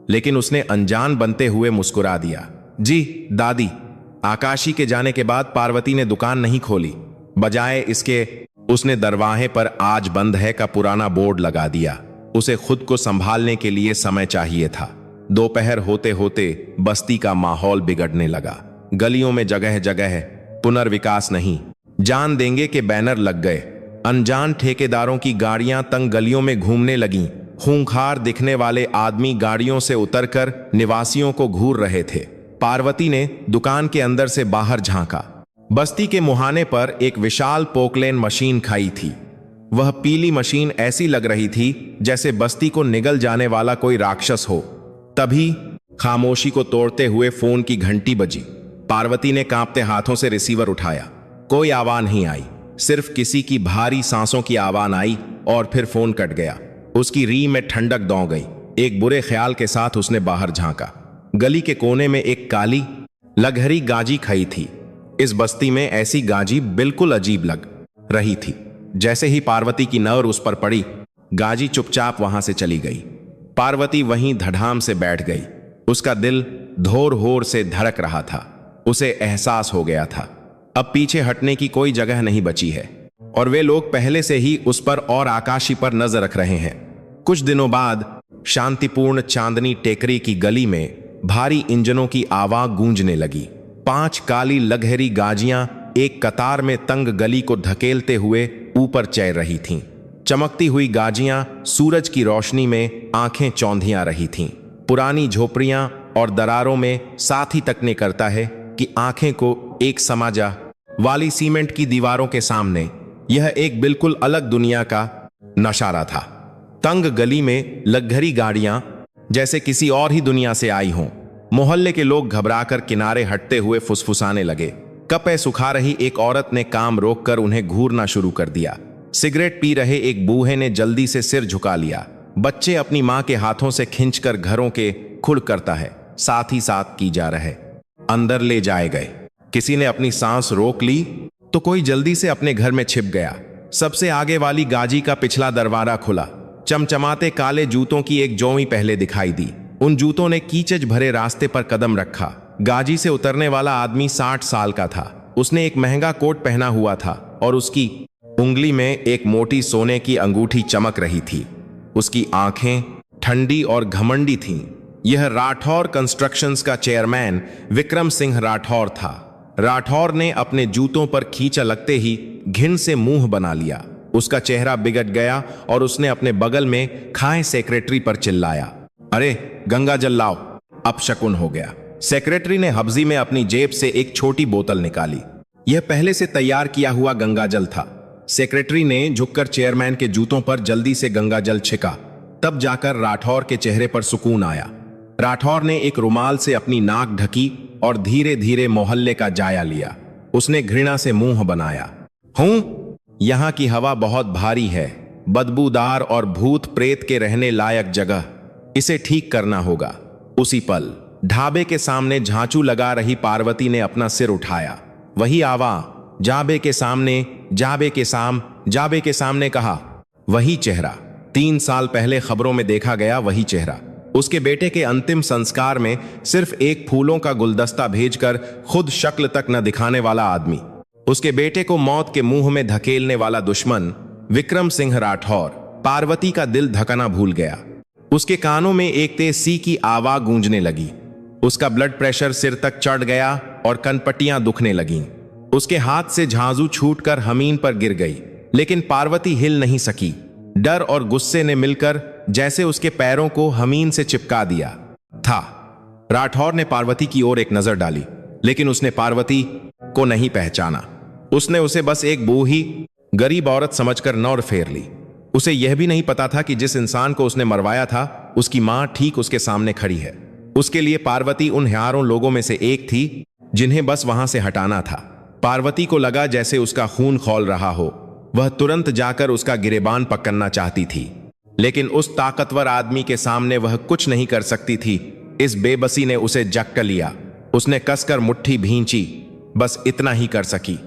लेकिन उसने अनजान बनते हुए मुस्कुरा दिया। जी दादी। आकाशी के जाने के बाद पार्वती ने दुकान नहीं खोली। बजाय इसके उसने दरवाजे पर आज बंद है का पुराना बोर्ड लगा दिया। उसे खुद को संभालने के लिए समय चाहिए था। दोपहर होते होते बस्ती का माहौल बिगड़ने लगा। गलियों में जगह जगह पुनर्विकास नहीं, जान देंगे के बैनर लग गए। अनजान ठेकेदारों की गाड़ियां तंग गलियों में घूमने लगीं। खूंखार दिखने वाले आदमी गाड़ियों से उतरकर निवासियों को घूर रहे थे। पार्वती ने दुकान के अंदर से बाहर झांका। बस्ती के मुहाने पर एक विशाल पोकलेन मशीन खड़ी थी। वह पीली मशीन ऐसी लग रही थी जैसे बस्ती को निगल जाने वाला कोई राक्षस हो। तभी खामोशी को तोड़ते हुए फोन की घंटी बजी। पार्वती ने कांपते हाथों से रिसीवर उठाया। कोई आवाज नहीं आई, सिर्फ किसी की भारी सांसों की आवाज आई और फिर फोन कट गया। उसकी रीढ़ में ठंडक दौड़ गई। एक बुरे ख्याल के साथ उसने बाहर झांका। गली के कोने में एक काली लघहरी गाजी खड़ी थी। इस बस्ती में ऐसी गाजी बिल्कुल अजीब लग रही थी। जैसे ही पार्वती की नजर उस पर पड़ी, गाजी चुपचाप वहां से चली गई। पार्वती वहीं धड़ाम से बैठ गई। उसका दिल धोर होर से धड़क रहा था। उसे एहसास हो गया था अब पीछे हटने की कोई जगह नहीं बची है, और वे लोग पहले से ही उस पर और आकाशी पर नजर रख रहे हैं। कुछ दिनों बाद शांतिपूर्ण चांदनी टेकरी की गली में भारी इंजनों की आवाज गूंजने लगी। 5 काली लघहरी गाजियां एक कतार में तंग गली को धकेलते हुए ऊपर चल रही थीं। चमकती हुई गाजियां सूरज की रोशनी में आंखें चौंधिया रही थीं। पुरानी झोपड़ियां और दरारों में साथ ही तकने करता है कि आंखें को एक समाजा वाली सीमेंट की दीवारों के सामने यह एक बिल्कुल अलग दुनिया का नशारा था। तंग गली में लग्जरी गाड़ियां जैसे किसी और ही दुनिया से आई हों। मोहल्ले के लोग घबराकर किनारे हटते हुए फुसफुसाने लगे। कपे सुखा रही एक औरत ने काम रोककर उन्हें घूरना शुरू कर दिया। सिगरेट पी रहे एक बूढ़े ने जल्दी से सिर झुका लिया। बच्चे अपनी मां के हाथों से खींचकर घरों के खुड़ करता है साथ ही साथ की जा रहे अंदर ले जाए गए। किसी ने अपनी सांस रोक ली तो कोई जल्दी से अपने घर में छिप गया। सबसे आगे वाली गाजी का पिछला दरवाजा खुला। चमचमाते काले जूतों की एक जोड़ी पहले दिखाई दी। उन जूतों ने कीचड़ भरे रास्ते पर कदम रखा। गाजी से उतरने वाला आदमी 60 साल का था। उसने एक महंगा कोट पहना हुआ था और उसकी उंगली में एक मोटी सोने की अंगूठी चमक रही थी। उसकी आंखें ठंडी और घमंडी थीं। यह राठौर कंस्ट्रक्शंस का चेयरमैन विक्रम सिंह राठौर था। राठौर ने अपने जूतों पर खींचा लगते ही घिन से मुंह बना लिया। उसका चेहरा बिगड़ गया और उसने अपने बगल में खाए सेक्रेटरी पर चिल्लाया, अरे गंगा जल लाओ। अब शकुन हो गया। सेक्रेटरी ने हब्जी में अपनी जेब से एक छोटी बोतल निकाली। यह पहले से तैयार किया हुआ गंगा जल था। सेक्रेटरी ने झुककर चेयरमैन के जूतों पर जल्दी से गंगा जल छिका। तब जाकर राठौर के चेहरे पर सुकून आया। राठौर ने एक रुमाल से अपनी नाक ढकी और धीरे धीरे मोहल्ले का जाया लिया। उसने घृणा से मुंह बनाया, हूं, यहां की हवा बहुत भारी है, बदबूदार और भूत प्रेत के रहने लायक जगह। इसे ठीक करना होगा। उसी पल ढाबे के सामने झांचू लगा रही पार्वती ने अपना सिर उठाया। वही आवाज ढाबे के सामने जाबे के सामने कहा, वही चेहरा 3 साल पहले खबरों में देखा गया, वही चेहरा। उसके बेटे के अंतिम संस्कार में सिर्फ एक फूलों का गुलदस्ता भेजकर खुद शक्ल तक न दिखाने वाला आदमी, उसके बेटे को मौत के मुंह में धकेलने वाला दुश्मन विक्रम सिंह राठौर पार्वती का दिल धकना भूल गया। उसके कानों में एक तेज सी की आवाज गूंजने लगी। उसका ब्लड प्रेशर सिर तक चढ़ गया और कनपट्टियां दुखने लगीं। उसके हाथ से झांझू छूटकर जमीन पर गिर गई, लेकिन पार्वती हिल नहीं सकी। डर और गुस्से ने मिलकर जैसे उसके पैरों को जमीन से चिपका दिया था। राठौर ने पार्वती की ओर एक नजर डाली, लेकिन उसने पार्वती को नहीं पहचाना। उसने उसे बस एक बूढ़ी गरीब औरत समझकर नौर फेर ली। उसे यह भी नहीं पता था कि जिस इंसान को उसने मरवाया था, उसकी मां ठीक उसके सामने खड़ी है। उसके लिए पार्वती उन हजारों लोगों में से एक थी जिन्हें बस वहां से हटाना था। पार्वती को लगा जैसे उसका खून खौल रहा हो। वह तुरंत जाकर उसका गिरेबान पकड़ना चाहती थी, लेकिन उस ताकतवर आदमी के सामने वह कुछ नहीं कर सकती थी। इस बेबसी ने उसे जकट लिया। उसने कसकर मुट्ठी भींची, बस इतना ही कर सकी।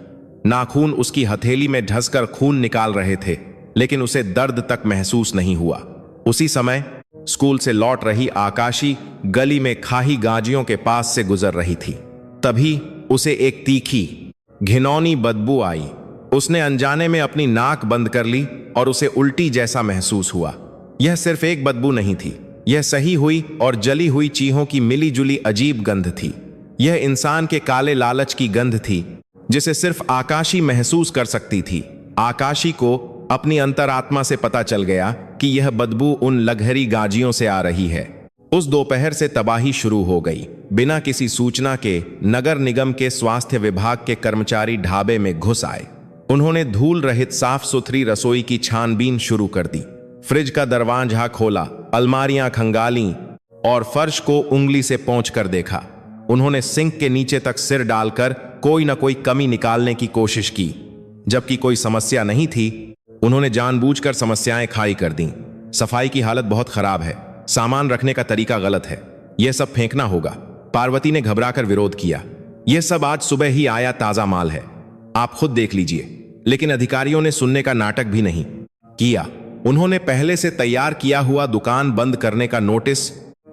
नाखून उसकी हथेली में ढसकर खून निकाल रहे थे, लेकिन उसे दर्द तक महसूस नहीं हुआ। उसी समय स्कूल से लौट रही आकाशी गली में खाही गाजियों के पास से गुजर रही थी। तभी उसे एक तीखी घिनौनी बदबू आई। उसने अनजाने में अपनी नाक बंद कर ली और उसे उल्टी जैसा महसूस हुआ। यह सिर्फ एक बदबू नहीं थी, यह सही हुई और जली हुई चीहों की मिली जुली अजीब गंध थी। यह इंसान के काले लालच की गंध थी, जिसे सिर्फ आकाशी महसूस कर सकती थी। आकाशी को अपनी अंतरात्मा से पता चल गया कि यह बदबू उन लग्जरी गाजियों से आ रही है। उस दोपहर से तबाही शुरू हो गई। बिना किसी सूचना के नगर निगम के स्वास्थ्य विभाग के कर्मचारी ढाबे में घुस आए। उन्होंने धूल रहित साफ सुथरी रसोई की छानबीन शुरू कर दी। फ्रिज का दरवाजा खोला, अलमारियां खंगाली और फर्श को उंगली से पोंछकर देखा। उन्होंने सिंक के नीचे तक सिर डालकर कोई न कोई कमी निकालने की कोशिश की। जबकि कोई समस्या नहीं थी, उन्होंने जानबूझकर समस्याएं खाई कर दी। सफाई की हालत बहुत खराब है, सामान रखने का तरीका गलत है, यह सब फेंकना होगा। पार्वती ने घबराकर विरोध किया। यह सब आज सुबह ही आया ताजा माल है, आप खुद देख लीजिए। लेकिन अधिकारियों ने सुनने का नाटक भी नहीं किया। उन्होंने पहले से तैयार किया हुआ दुकान बंद करने का नोटिस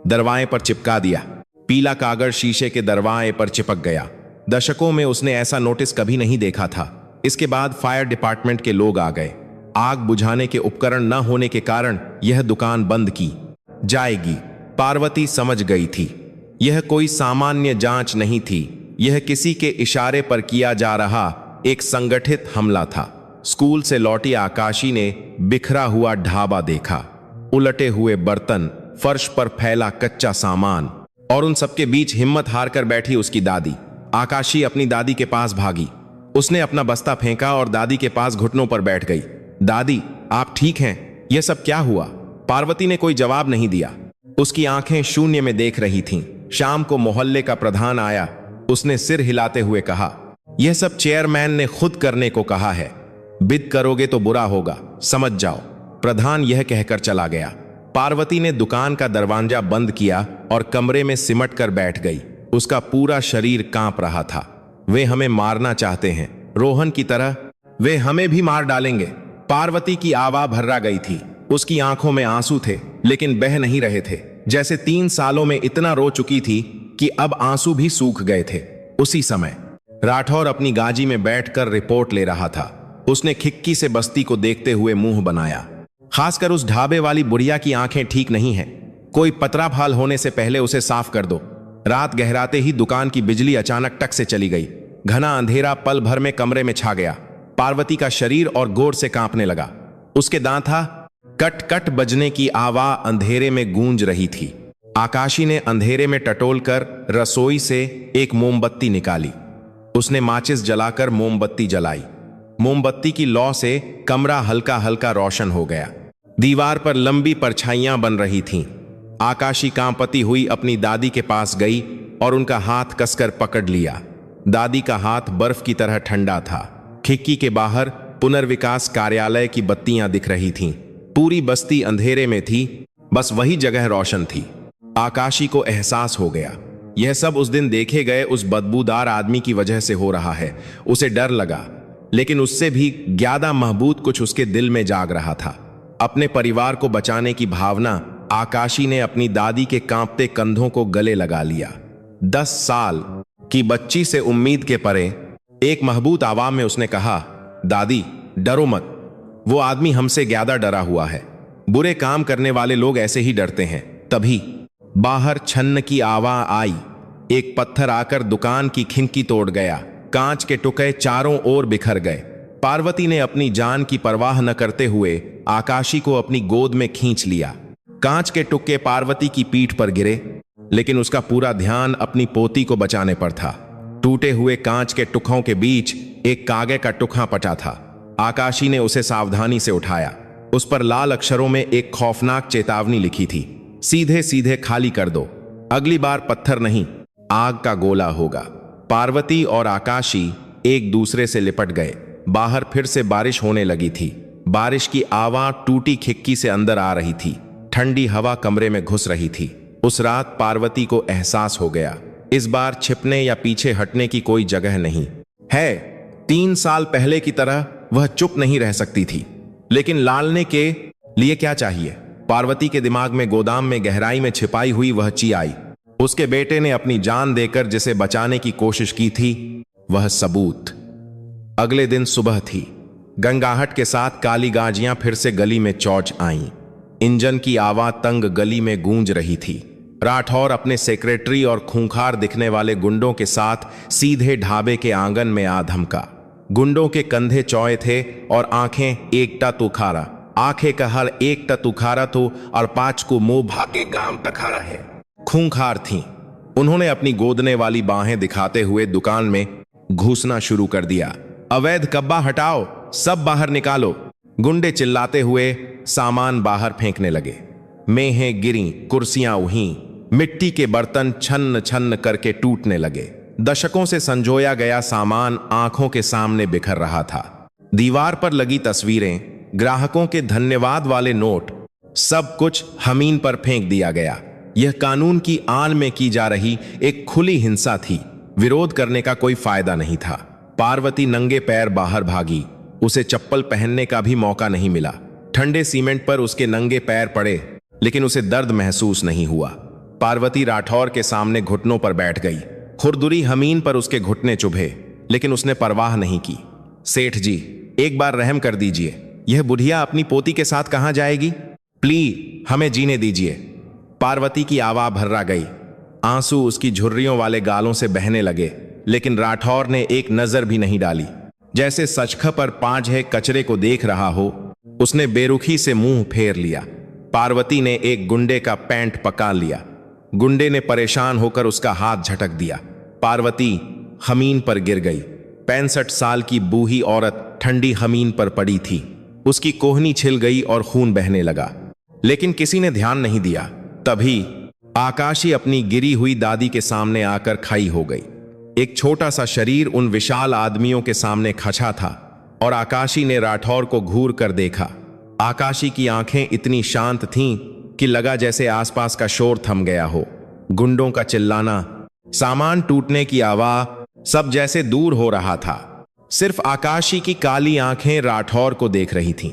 दरवाजे पर चिपका दिया। पीला कागज शीशे के दरवाजे पर चिपक गया। दशकों में उसने ऐसा नोटिस कभी नहीं देखा था। इसके बाद फायर डिपार्टमेंट के लोग आ गए। आग बुझाने के उपकरण न होने के कारण यह दुकान बंद की जाएगी। पार्वती समझ गई थी, यह कोई सामान्य जांच नहीं थी, यह किसी के इशारे पर किया जा रहा एक संगठित हमला था। स्कूल से लौटी आकाशी ने बिखरा हुआ ढाबा देखा, उलटे हुए बर्तन, फर्श पर फैला कच्चा सामान और उन सबके बीच हिम्मत हारकर बैठी उसकी दादी। आकाशी अपनी दादी के पास भागी। उसने अपना बस्ता फेंका और दादी के पास घुटनों पर बैठ गई। दादी, आप ठीक हैं? यह सब क्या हुआ? पार्वती ने कोई जवाब नहीं दिया। उसकी आंखें शून्य में देख रही थीं। शाम को मोहल्ले का प्रधान आया। उसने सिर हिलाते हुए कहा, यह सब चेयरमैन ने खुद करने को कहा है, बिद करोगे तो बुरा होगा, समझ जाओ। प्रधान यह कहकर चला गया। पार्वती ने दुकान का दरवाजा बंद किया और कमरे में सिमट कर बैठ गई। उसका पूरा शरीर कांप रहा था। वे हमें मारना चाहते हैं, रोहन की तरह वे हमें भी मार डालेंगे। पार्वती की आवाज भर्रा गई थी। उसकी आंखों में आंसू थे, लेकिन बह नहीं रहे थे। जैसे 3 सालों में इतना रो चुकी थी कि अब आंसू भी सूख गए थे। उसी समय राठौर अपनी गाजी में बैठकर रिपोर्ट ले रहा था। उसने खिड़की से बस्ती को देखते हुए मुंह बनाया। खासकर उस ढाबे वाली बुढ़िया की आंखें ठीक नहीं हैं। कोई पतराफाल होने से पहले उसे साफ कर दो। रात गहराते ही दुकान की बिजली अचानक टक से चली गई। घना अंधेरा पल भर में कमरे में छा गया। पार्वती का शरीर और गोर से कांपने लगा। उसके दांता कट कट बजने की आवाज अंधेरे में गूंज रही थी। आकाशी ने अंधेरे में टटोलकर रसोई से एक मोमबत्ती निकाली। उसने माचिस जलाकर मोमबत्ती जलाई। मोमबत्ती की लौ से कमरा हल्का हल्का रोशन हो गया। दीवार पर लंबी परछाइयां बन रही थीं। आकाशी कांपती हुई अपनी दादी के पास गई और उनका हाथ कसकर पकड़ लिया। दादी का हाथ बर्फ की तरह ठंडा था। खिड़की के बाहर पुनर्विकास कार्यालय की बत्तियां दिख रही थीं। पूरी बस्ती अंधेरे में थी, बस वही जगह रोशन थी। आकाशी को एहसास हो गया, यह सब उस दिन देखे गए उस बदबूदार आदमी की वजह से हो रहा है। उसे डर लगा, लेकिन उससे भी ज्यादा महबूत कुछ उसके दिल में जाग रहा था। अपने परिवार को बचाने की भावना। आकाशी ने अपनी दादी के कांपते कंधों को गले लगा लिया। 10 साल की बच्ची से उम्मीद के परे एक महबूत आवाज में उसने कहा, दादी डरो मत, वो आदमी हमसे ज्यादा डरा हुआ है। बुरे काम करने वाले लोग ऐसे ही डरते हैं। तभी बाहर छन्न की आवाज आई। एक पत्थर आकर दुकान की खिड़की तोड़ गया। कांच के टुकड़े चारों ओर बिखर गए। पार्वती ने अपनी जान की परवाह न करते हुए आकाशी को अपनी गोद में खींच लिया। कांच के टुकड़े पार्वती की पीठ पर गिरे, लेकिन उसका पूरा ध्यान अपनी पोती को बचाने पर था। टूटे हुए कांच के टुकड़ों के बीच एक कागज का टुकड़ा पटा था। आकाशी ने उसे सावधानी से उठाया। उस पर लाल अक्षरों में एक खौफनाक चेतावनी लिखी थी, सीधे सीधे खाली कर दो, अगली बार पत्थर नहीं आग का गोला होगा। पार्वती और आकाशी एक दूसरे से लिपट गए। बाहर फिर से बारिश होने लगी थी। बारिश की आवाज टूटी खिड़की से अंदर आ रही थी। ठंडी हवा कमरे में घुस रही थी। उस रात पार्वती को एहसास हो गया, इस बार छिपने या पीछे हटने की कोई जगह नहीं है। 3 साल पहले की तरह वह चुप नहीं रह सकती थी, लेकिन लालने के लिए क्या चाहिए? पार्वती के दिमाग में गोदाम में गहराई में छिपाई हुई वह चीज आई। उसके बेटे ने अपनी जान देकर जिसे बचाने की कोशिश की थी, वह सबूत। अगले दिन सुबह थी। गंगाहट के साथ काली गाजियां फिर से गली में चौंच आईं। इंजन की आवाज तंग गली में गूंज रही थी। राठौर अपने सेक्रेटरी और खूंखार दिखने वाले गुंडों के साथ सीधे ढाबे के आंगन में आ धमका। गुंडों के कंधे चौड़े थे और आंखें एकटा तुखारा। आंखें का हर एकटा तुखारा तो और 5 को मुंह भागे गांव तखारा है। खूंखार थीं। उन्होंने अपनी गोदने वाली बाहें दिखाते हुए दुकान में घुसना शुरू कर दिया। अवैध कब्बा हटाओ, सब बाहर निकालो। गुंडे चिल्लाते हुए सामान बाहर फेंकने लगे। मेहें गिरी, कुर्सियां उहीं, मिट्टी के बर्तन छन्न छन्न करके टूटने लगे। दशकों से संजोया गया सामान आंखों के सामने बिखर रहा था। दीवार पर लगी तस्वीरें, ग्राहकों के धन्यवाद वाले नोट, सब कुछ जमीन पर फेंक दिया गया। यह कानून की आड़ में की जा रही एक खुली हिंसा थी। विरोध करने का कोई फायदा नहीं था। पार्वती नंगे पैर बाहर भागी। उसे चप्पल पहनने का भी मौका नहीं मिला। ठंडे सीमेंट पर उसके नंगे पैर पड़े, लेकिन उसे दर्द महसूस नहीं हुआ। पार्वती राठौर के सामने घुटनों पर बैठ गई। खुरदुरी जमीन पर उसके घुटने चुभे, लेकिन उसने परवाह नहीं की। सेठ जी, एक बार रहम कर दीजिए। यह बुढ़िया अपनी पोती के साथ कहां जाएगी? प्लीज हमें जीने दीजिए। पार्वती की आवाज भर्रा गई। आंसू उसकी झुर्रियों वाले गालों से बहने लगे, लेकिन राठौर ने एक नजर भी नहीं डाली। जैसे सचख पर पांच है कचरे को देख रहा हो, उसने बेरुखी से मुंह फेर लिया। पार्वती ने एक गुंडे का पैंट पका लिया। गुंडे ने परेशान होकर उसका हाथ झटक दिया। पार्वती जमीन पर गिर गई। 65 साल की बूढ़ी औरत ठंडी जमीन पर पड़ी थी। उसकी कोहनी छिल गई और खून बहने लगा, लेकिन किसी ने ध्यान नहीं दिया। तभी आकाशी अपनी गिरी हुई दादी के सामने आकर खड़ी हो गई। एक छोटा सा शरीर उन विशाल आदमियों के सामने खचा था और आकाशी ने राठौर को घूर कर देखा। आकाशी की आंखें इतनी शांत थीं कि लगा जैसे आसपास का शोर थम गया हो। गुंडों का चिल्लाना, सामान टूटने की आवाज, सब जैसे दूर हो रहा था। सिर्फ आकाशी की काली आंखें राठौर को देख रही थीं।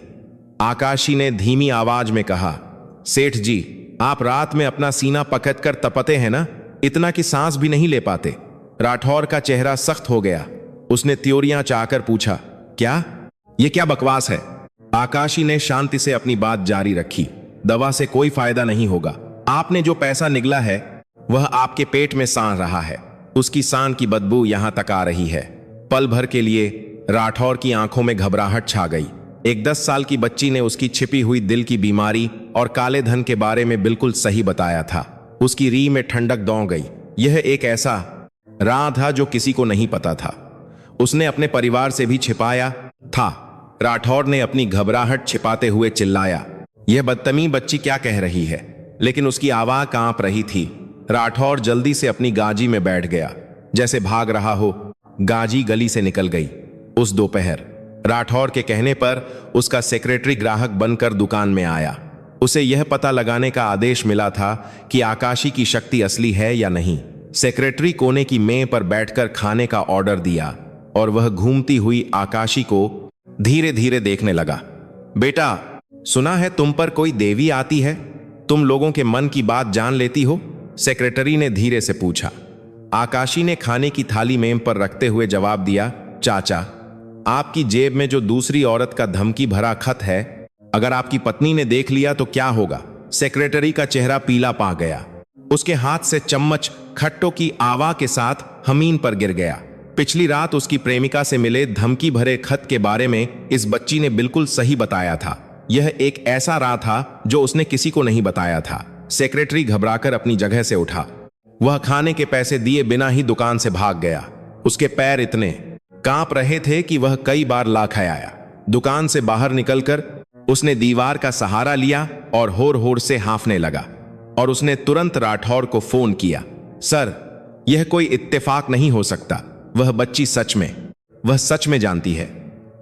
आकाशी ने धीमी आवाज में कहा, सेठ जी, आप रात में अपना सीना पकड़कर तपते हैं ना, इतना कि सांस भी नहीं ले पाते। राठौर का चेहरा सख्त हो गया। उसने त्योरियां चाहकर पूछा, क्या? ये क्या बकवास है? आकाशी ने शांति से अपनी बात जारी रखी, दवा से कोई फायदा नहीं होगा। आपने जो पैसा निगला है वह आपके पेट में सान रहा है। उसकी सान की बदबू यहां तक आ रही है। पल भर के लिए राठौर की आंखों में घबराहट छा गई। एक 10 साल की बच्ची ने उसकी छिपी हुई दिल की बीमारी और काले धन के बारे में बिल्कुल सही बताया था। उसकी रीढ़ में ठंडक दौड़ गई। यह एक ऐसा राज था जो किसी को नहीं पता था। उसने अपने परिवार से भी छिपाया था। राठौर ने अपनी घबराहट छिपाते हुए चिल्लाया, यह बदतमीज बच्ची क्या कह रही है? लेकिन उसकी आवाज कांप रही थी। राठौर जल्दी से अपनी गाजी में बैठ गया, जैसे भाग रहा हो। गाजी गली से निकल गई। उस दोपहर राठौर के कहने पर उसका सेक्रेटरी ग्राहक बनकर दुकान में आया। उसे यह पता लगाने का आदेश मिला था कि आकाशी की शक्ति असली है या नहीं। सेक्रेटरी कोने की मेज पर बैठकर खाने का ऑर्डर दिया और वह घूमती हुई आकाशी को धीरे धीरे देखने लगा। बेटा, सुना है तुम पर कोई देवी आती है, तुम लोगों के मन की बात जान लेती हो? सेक्रेटरी ने धीरे से पूछा। आकाशी ने खाने की थाली मेम पर रखते हुए जवाब दिया, चाचा, आपकी जेब में जो दूसरी औरत का धमकी भरा खत है, अगर आपकी पत्नी ने देख लिया तो क्या होगा? सेक्रेटरी का चेहरा पीला पा गया। उसके हाथ से चम्मच खट्टों की आवा के साथ जमीन पर गिर गया। पिछली रात उसकी प्रेमिका से मिले धमकी भरे खत के बारे में इस बच्ची ने बिल्कुल सही बताया था। यह एक ऐसा रात था जो उसने किसी को नहीं बताया था। सेक्रेटरी घबराकर अपनी जगह से उठा। वह खाने के पैसे दिए बिना ही दुकान से भाग गया। उसके पैर इतने कांप रहे थे कि वह कई बार लाख आया। दुकान से बाहर निकलकर उसने दीवार का सहारा लिया और होर होर से हांफने लगा। और उसने तुरंत राठौर को फोन किया। सर, यह कोई इत्तेफाक नहीं हो सकता। वह बच्ची वह सच में जानती है।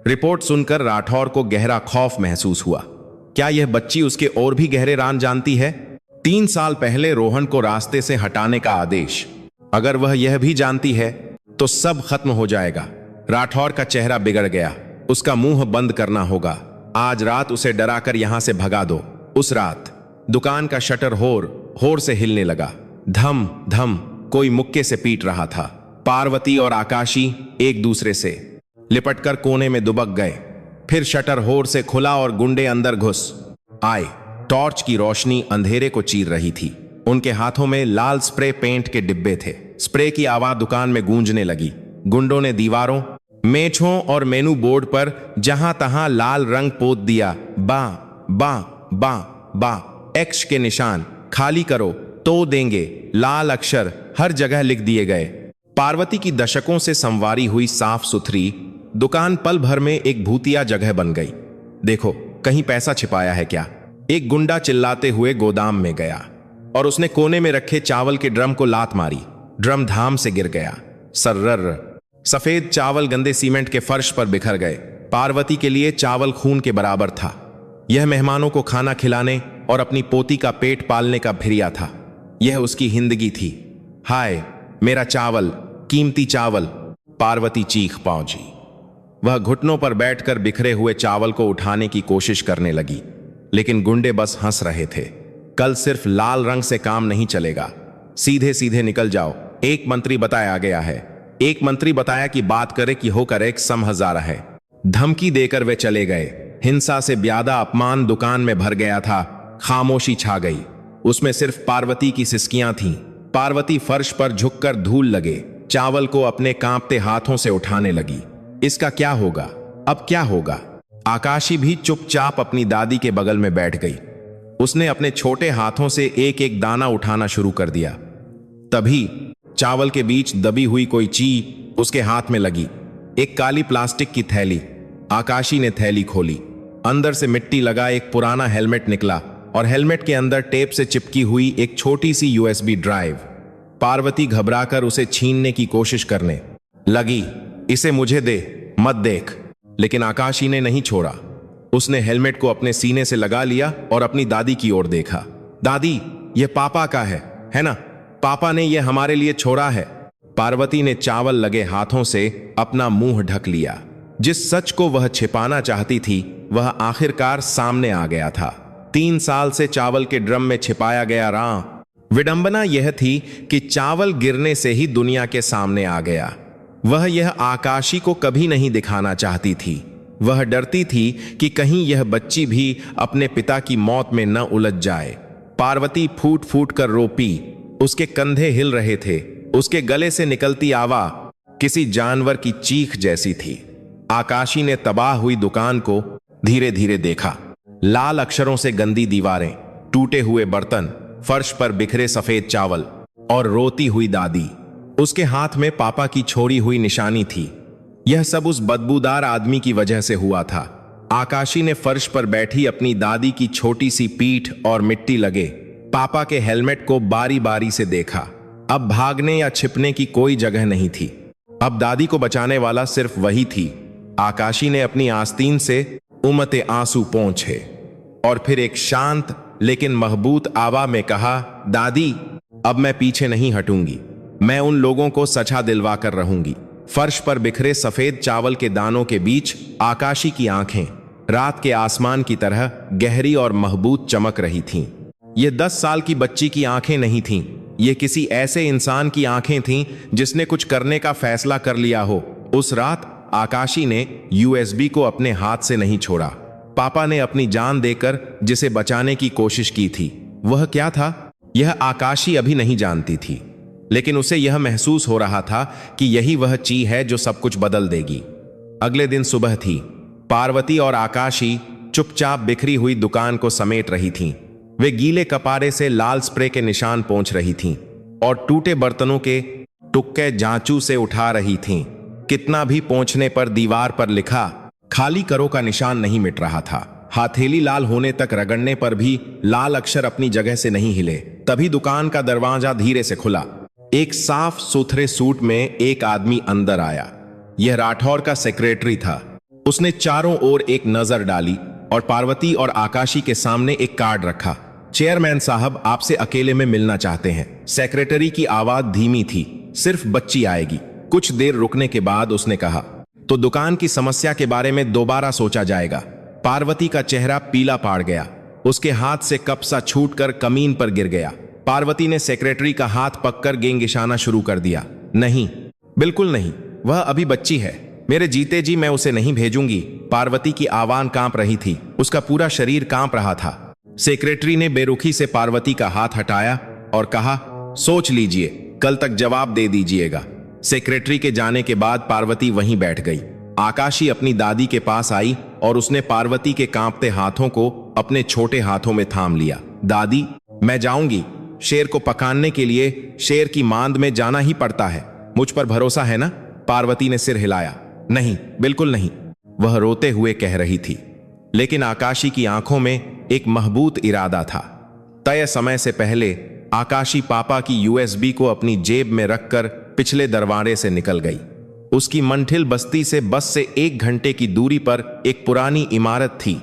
रिपोर्ट सुनकर राठौर को गहरा खौफ महसूस हुआ। क्या यह बच्ची उसके और भी गहरे राज जानती है? 3 साल पहले रोहन को रास्ते से हटाने का आदेश। अगर वह यह भी जानती है तो सब खत्म हो जाएगा। राठौर का चेहरा बिगड़ गया। उसका मुंह बंद करना होगा। आज रात उसे डराकर यहां से भगा दो। उस रात दुकान का शटर होर से हिलने लगा। धम धम कोई मुक्के से पीट रहा था। पार्वती और आकाशी एक दूसरे से लिपटकर कोने में दुबक गए। फिर शटर होर से खुला और गुंडे अंदर घुस आए। टॉर्च की रोशनी अंधेरे को चीर रही थी। उनके हाथों में लाल स्प्रे पेंट के डिब्बे थे। स्प्रे की आवाज दुकान में गूंजने लगी। गुंडों ने दीवारों, मेछों और मेनू बोर्ड पर जहां तहां लाल रंग पोत दिया। बा बा बा बा एक्स के निशान, खाली करो तो देंगे, लाल अक्षर हर जगह लिख दिए गए। पार्वती की दशकों से संवारी हुई साफ सुथरी दुकान पल भर में एक भूतिया जगह बन गई। देखो, कहीं पैसा छिपाया है क्या? एक गुंडा चिल्लाते हुए गोदाम में गया और उसने कोने में रखे चावल के ड्रम को लात मारी। ड्रम धाम से गिर गया। सर्रर सफेद चावल गंदे सीमेंट के फर्श पर बिखर गए। पार्वती के लिए चावल खून के बराबर था। यह मेहमानों को खाना खिलाने और अपनी पोती का पेट पालने का फिरिया था। यह उसकी जिंदगी थी। हाय मेरा चावल, कीमती चावल, पार्वती चीख पहुंची। वह घुटनों पर बैठकर बिखरे हुए चावल को उठाने की कोशिश करने लगी, लेकिन गुंडे बस हंस रहे थे। कल सिर्फ लाल रंग से काम नहीं चलेगा। सीधे सीधे निकल जाओ, एक मंत्री बताया गया है। एक मंत्री बताया कि बात करे कि होकर एक समझदार है। धमकी देकर वे चले गए। हिंसा से ब्यादा अपमान दुकान में भर गया था। खामोशी छा गई। उसमें सिर्फ पार्वती की सिसकियां थीं। पार्वती फर्श पर झुककर धूल लगे चावल को अपने कांपते हाथों से उठाने लगी। इसका क्या होगा? अब क्या होगा? आकाशी भी चुपचाप अपनी दादी के बगल में बैठ गई। उसने अपने छोटे हाथों से एक एक दाना उठाना शुरू कर दिया। तभी चावल के बीच दबी हुई कोई चीज उसके हाथ में लगी। एक काली प्लास्टिक की थैली। आकाशी ने थैली खोली। अंदर से मिट्टी लगा एक पुराना हेलमेट निकला और हेलमेट के अंदर टेप से चिपकी हुई एक छोटी सी यूएसबी ड्राइव। पार्वती घबराकर उसे छीनने की कोशिश करने लगी। इसे मुझे दे, मत देख। लेकिन आकाशी ने नहीं छोड़ा। उसने हेलमेट को अपने सीने से लगा लिया और अपनी दादी की ओर देखा। दादी, यह पापा का है ना? पापा ने यह हमारे लिए छोड़ा है। पार्वती ने चावल लगे हाथों से अपना मुंह ढक लिया। जिस सच को वह छिपाना चाहती थी वह आखिरकार सामने आ गया था। 3 साल से चावल के ड्रम में छिपाया गया राम। विडंबना यह थी कि चावल गिरने से ही दुनिया के सामने आ गया। वह यह आकाशी को कभी नहीं दिखाना चाहती थी। वह डरती थी कि कहीं यह बच्ची भी अपने पिता की मौत में न उलझ जाए। पार्वती फूट फूट कर रोपी। उसके कंधे हिल रहे थे। उसके गले से निकलती आवाज किसी जानवर की चीख जैसी थी। आकाशी ने तबाह हुई दुकान को धीरे धीरे देखा। लाल अक्षरों से गंदी दीवारें, टूटे हुए बर्तन, फर्श पर बिखरे सफेद चावल और रोती हुई दादी। उसके हाथ में पापा की छोड़ी हुई निशानी थी। यह सब उस बदबूदार आदमी की वजह से हुआ था। आकाशी ने फर्श पर बैठी अपनी दादी की छोटी सी पीठ और मिट्टी लगे पापा के हेलमेट को बारी बारी से देखा। अब भागने या छिपने की कोई जगह नहीं थी। अब दादी को बचाने वाला सिर्फ वही थी। आकाशी ने अपनी आस्तीन से उमते आंसू पोंछे और फिर एक शांत लेकिन महबूत आवाज में कहा, दादी, अब मैं पीछे नहीं हटूंगी। मैं उन लोगों को सचा दिलवा कर रहूंगी। फर्श पर बिखरे सफेद चावल के दानों के बीच आकाशी की आंखें रात के आसमान की तरह गहरी और महबूत चमक रही थीं। ये 10 साल की बच्ची की आंखें नहीं थीं, ये किसी ऐसे इंसान की आंखें थीं जिसने कुछ करने का फैसला कर लिया हो। उस रात आकाशी ने यूएसबी को अपने हाथ से नहीं छोड़ा। पापा ने अपनी जान देकर जिसे बचाने की कोशिश की थी। वह क्या था, यह आकाशी अभी नहीं जानती थी, लेकिन उसे यह महसूस हो रहा था कि यही वह चीज है जो सब कुछ बदल देगी। अगले दिन सुबह थी। पार्वती और आकाशी चुपचाप बिखरी हुई दुकान को समेट रही थीं। वे गीले कपारे से लाल स्प्रे के निशान पोंछ रही थीं और टूटे बर्तनों के टुक्के जांचू से उठा रही थीं। कितना भी पोंछने पर दीवार पर लिखा खाली करो का निशान नहीं मिट रहा था। हथेली लाल होने तक रगड़ने पर भी लाल अक्षर अपनी जगह से नहीं हिले। तभी दुकान का दरवाजा धीरे से खुला। एक साफ सुथरे सूट में एक आदमी अंदर आया। यह राठौर का सेक्रेटरी था। उसने चारों ओर एक नजर डाली और पार्वती और आकाशी के सामने एक कार्ड रखा। चेयरमैन साहब आपसे अकेले में मिलना चाहते हैं। सेक्रेटरी की आवाज धीमी थी। सिर्फ बच्ची आएगी। कुछ देर रुकने के बाद उसने कहा, तो दुकान की समस्या के बारे में दोबारा सोचा जाएगा। पार्वती का चेहरा पीला पड़ गया। उसके हाथ से कप सा छूटकर कमीन पर गिर गया। पार्वती ने सेक्रेटरी का हाथ पककर गेंगिशाना शुरू कर दिया। नहीं, बिल्कुल नहीं, वह अभी बच्ची है। मेरे जीते जी मैं उसे नहीं भेजूंगी। पार्वती की आवाज कांप रही थी। उसका पूरा शरीर कांप रहा था। सेक्रेटरी ने बेरुखी से पार्वती का हाथ हटाया और कहा, सोच लीजिए, कल तक जवाब दे दीजिएगा। सेक्रेटरी के जाने के बाद पार्वती वहीं बैठ गई। आकाशी अपनी दादी के पास आई और उसने पार्वती के कांपते हाथों को अपने छोटे हाथों में थाम लिया। दादी, मैं जाऊंगी। शेर को पकाने के लिए शेर की मांद में जाना ही पड़ता है। मुझ पर भरोसा है ना? पार्वती ने सिर हिलाया। नहीं, बिल्कुल नहीं, वह रोते हुए कह रही थी। लेकिन आकाशी की आंखों में एक महबूत इरादा था। तय समय से पहले आकाशी पापा की यूएसबी को अपनी जेब में रखकर पिछले दरवाजे से निकल गई। उसकी मंठिल बस्ती से बस से 1 घंटे की दूरी पर एक पुरानी इमारत थी।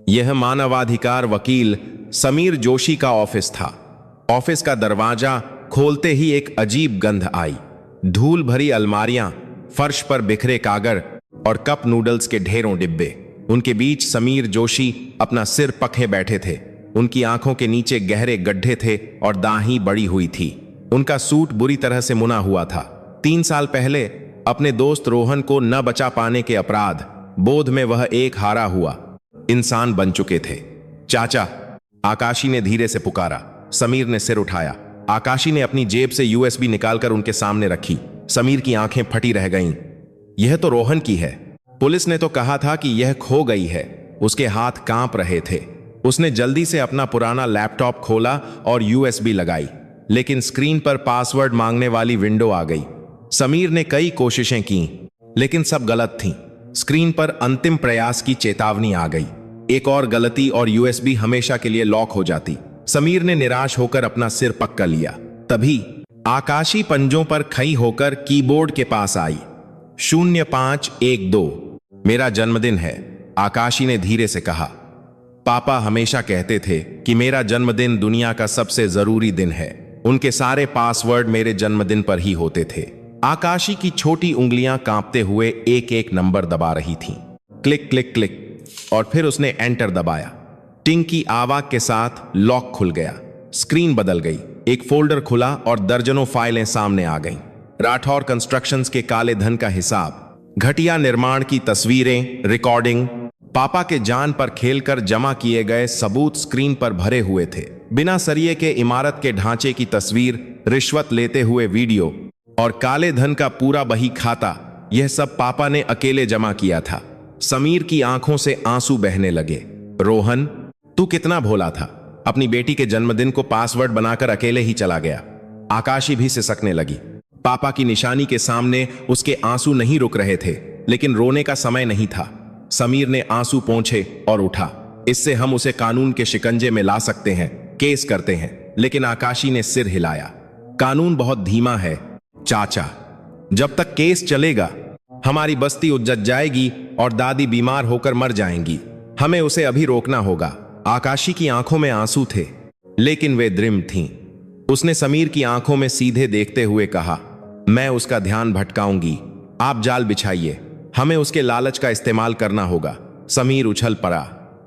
यह मानवाधिकार वकील समीर जोशी का ऑफिस था। ऑफिस का दरवाजा खोलते ही एक अजीब गंध आई। धूल भरी अलमारियां, फर्श पर बिखरे कागज और कप नूडल्स के ढेरों डिब्बे। उनके बीच समीर जोशी अपना सिर पखे बैठे थे। उनकी आंखों के नीचे गहरे गड्ढे थे और दाढ़ी बड़ी हुई थी। उनका सूट बुरी तरह से मुना हुआ था। 3 साल पहले अपने दोस्त रोहन को न बचा पाने के अपराध बोध में वह एक हारा हुआ इंसान बन चुके थे। चाचा, आकाशी ने धीरे से पुकारा। समीर ने सिर उठाया। आकाशी ने अपनी जेब से यूएसबी निकालकर उनके सामने रखी। समीर की आंखें फटी रह गईं। यह तो रोहन की है। पुलिस ने तो कहा था कि यह खो गई है। उसके हाथ कांप रहे थे। उसने जल्दी से अपना पुराना लैपटॉप खोला और यूएसबी लगाई, लेकिन स्क्रीन पर पासवर्ड मांगने वाली विंडो आ गई। समीर ने कई कोशिशें की, लेकिन सब गलत थीं। स्क्रीन पर अंतिम प्रयास की चेतावनी आ गई। एक और गलती और यूएसबी हमेशा के लिए लॉक हो जाती। समीर ने निराश होकर अपना सिर पक्का लिया। तभी आकाशी पंजों पर खई होकर कीबोर्ड के पास आई। 0512, मेरा जन्मदिन है, आकाशी ने धीरे से कहा। पापा हमेशा कहते थे कि मेरा जन्मदिन दुनिया का सबसे जरूरी दिन है। उनके सारे पासवर्ड मेरे जन्मदिन पर ही होते थे। आकाशी की छोटी उंगलियां कांपते हुए एक एक नंबर दबा रही थीं। क्लिक क्लिक क्लिक, और फिर उसने एंटर दबाया। टिंग की आवाज के साथ लॉक खुल गया। स्क्रीन बदल गई। एक फोल्डर खुला और दर्जनों फाइलें सामने आ गईं। राठौर कंस्ट्रक्शंस के काले धन का हिसाब, घटिया निर्माण की तस्वीरें, रिकॉर्डिंग, पापा के जान पर खेलकर जमा किए गए सबूत स्क्रीन पर भरे हुए थे। बिना सरिये के इमारत के ढांचे की तस्वीर, रिश्वत लेते हुए वीडियो और काले धन का पूरा बही खाता, यह सब पापा ने अकेले जमा किया था। समीर की आंखों से आंसू बहने लगे। रोहन, तू कितना भोला था। अपनी बेटी के जन्मदिन को पासवर्ड बनाकर अकेले ही चला गया। आकाशी भी सिसकने लगी। पापा की निशानी के सामने उसके आंसू नहीं रुक रहे थे, लेकिन रोने का समय नहीं था। समीर ने आंसू पोंछे और उठा। इससे हम उसे कानून के शिकंजे में ला सकते हैं, केस करते हैं। लेकिन आकाशी ने सिर हिलाया। कानून बहुत धीमा है चाचा। जब तक केस चलेगा हमारी बस्ती उजड़ जाएगी और दादी बीमार होकर मर जाएंगी। हमें उसे अभी रोकना होगा। आकाशी की आंखों में आंसू थे, लेकिन वे दृढ़ थीं। उसने समीर की आंखों में सीधे देखते हुए कहा, मैं उसका ध्यान भटकाऊंगी, आप जाल बिछाइए, हमें उसके लालच का इस्तेमाल करना होगा। समीर उछल पड़ा।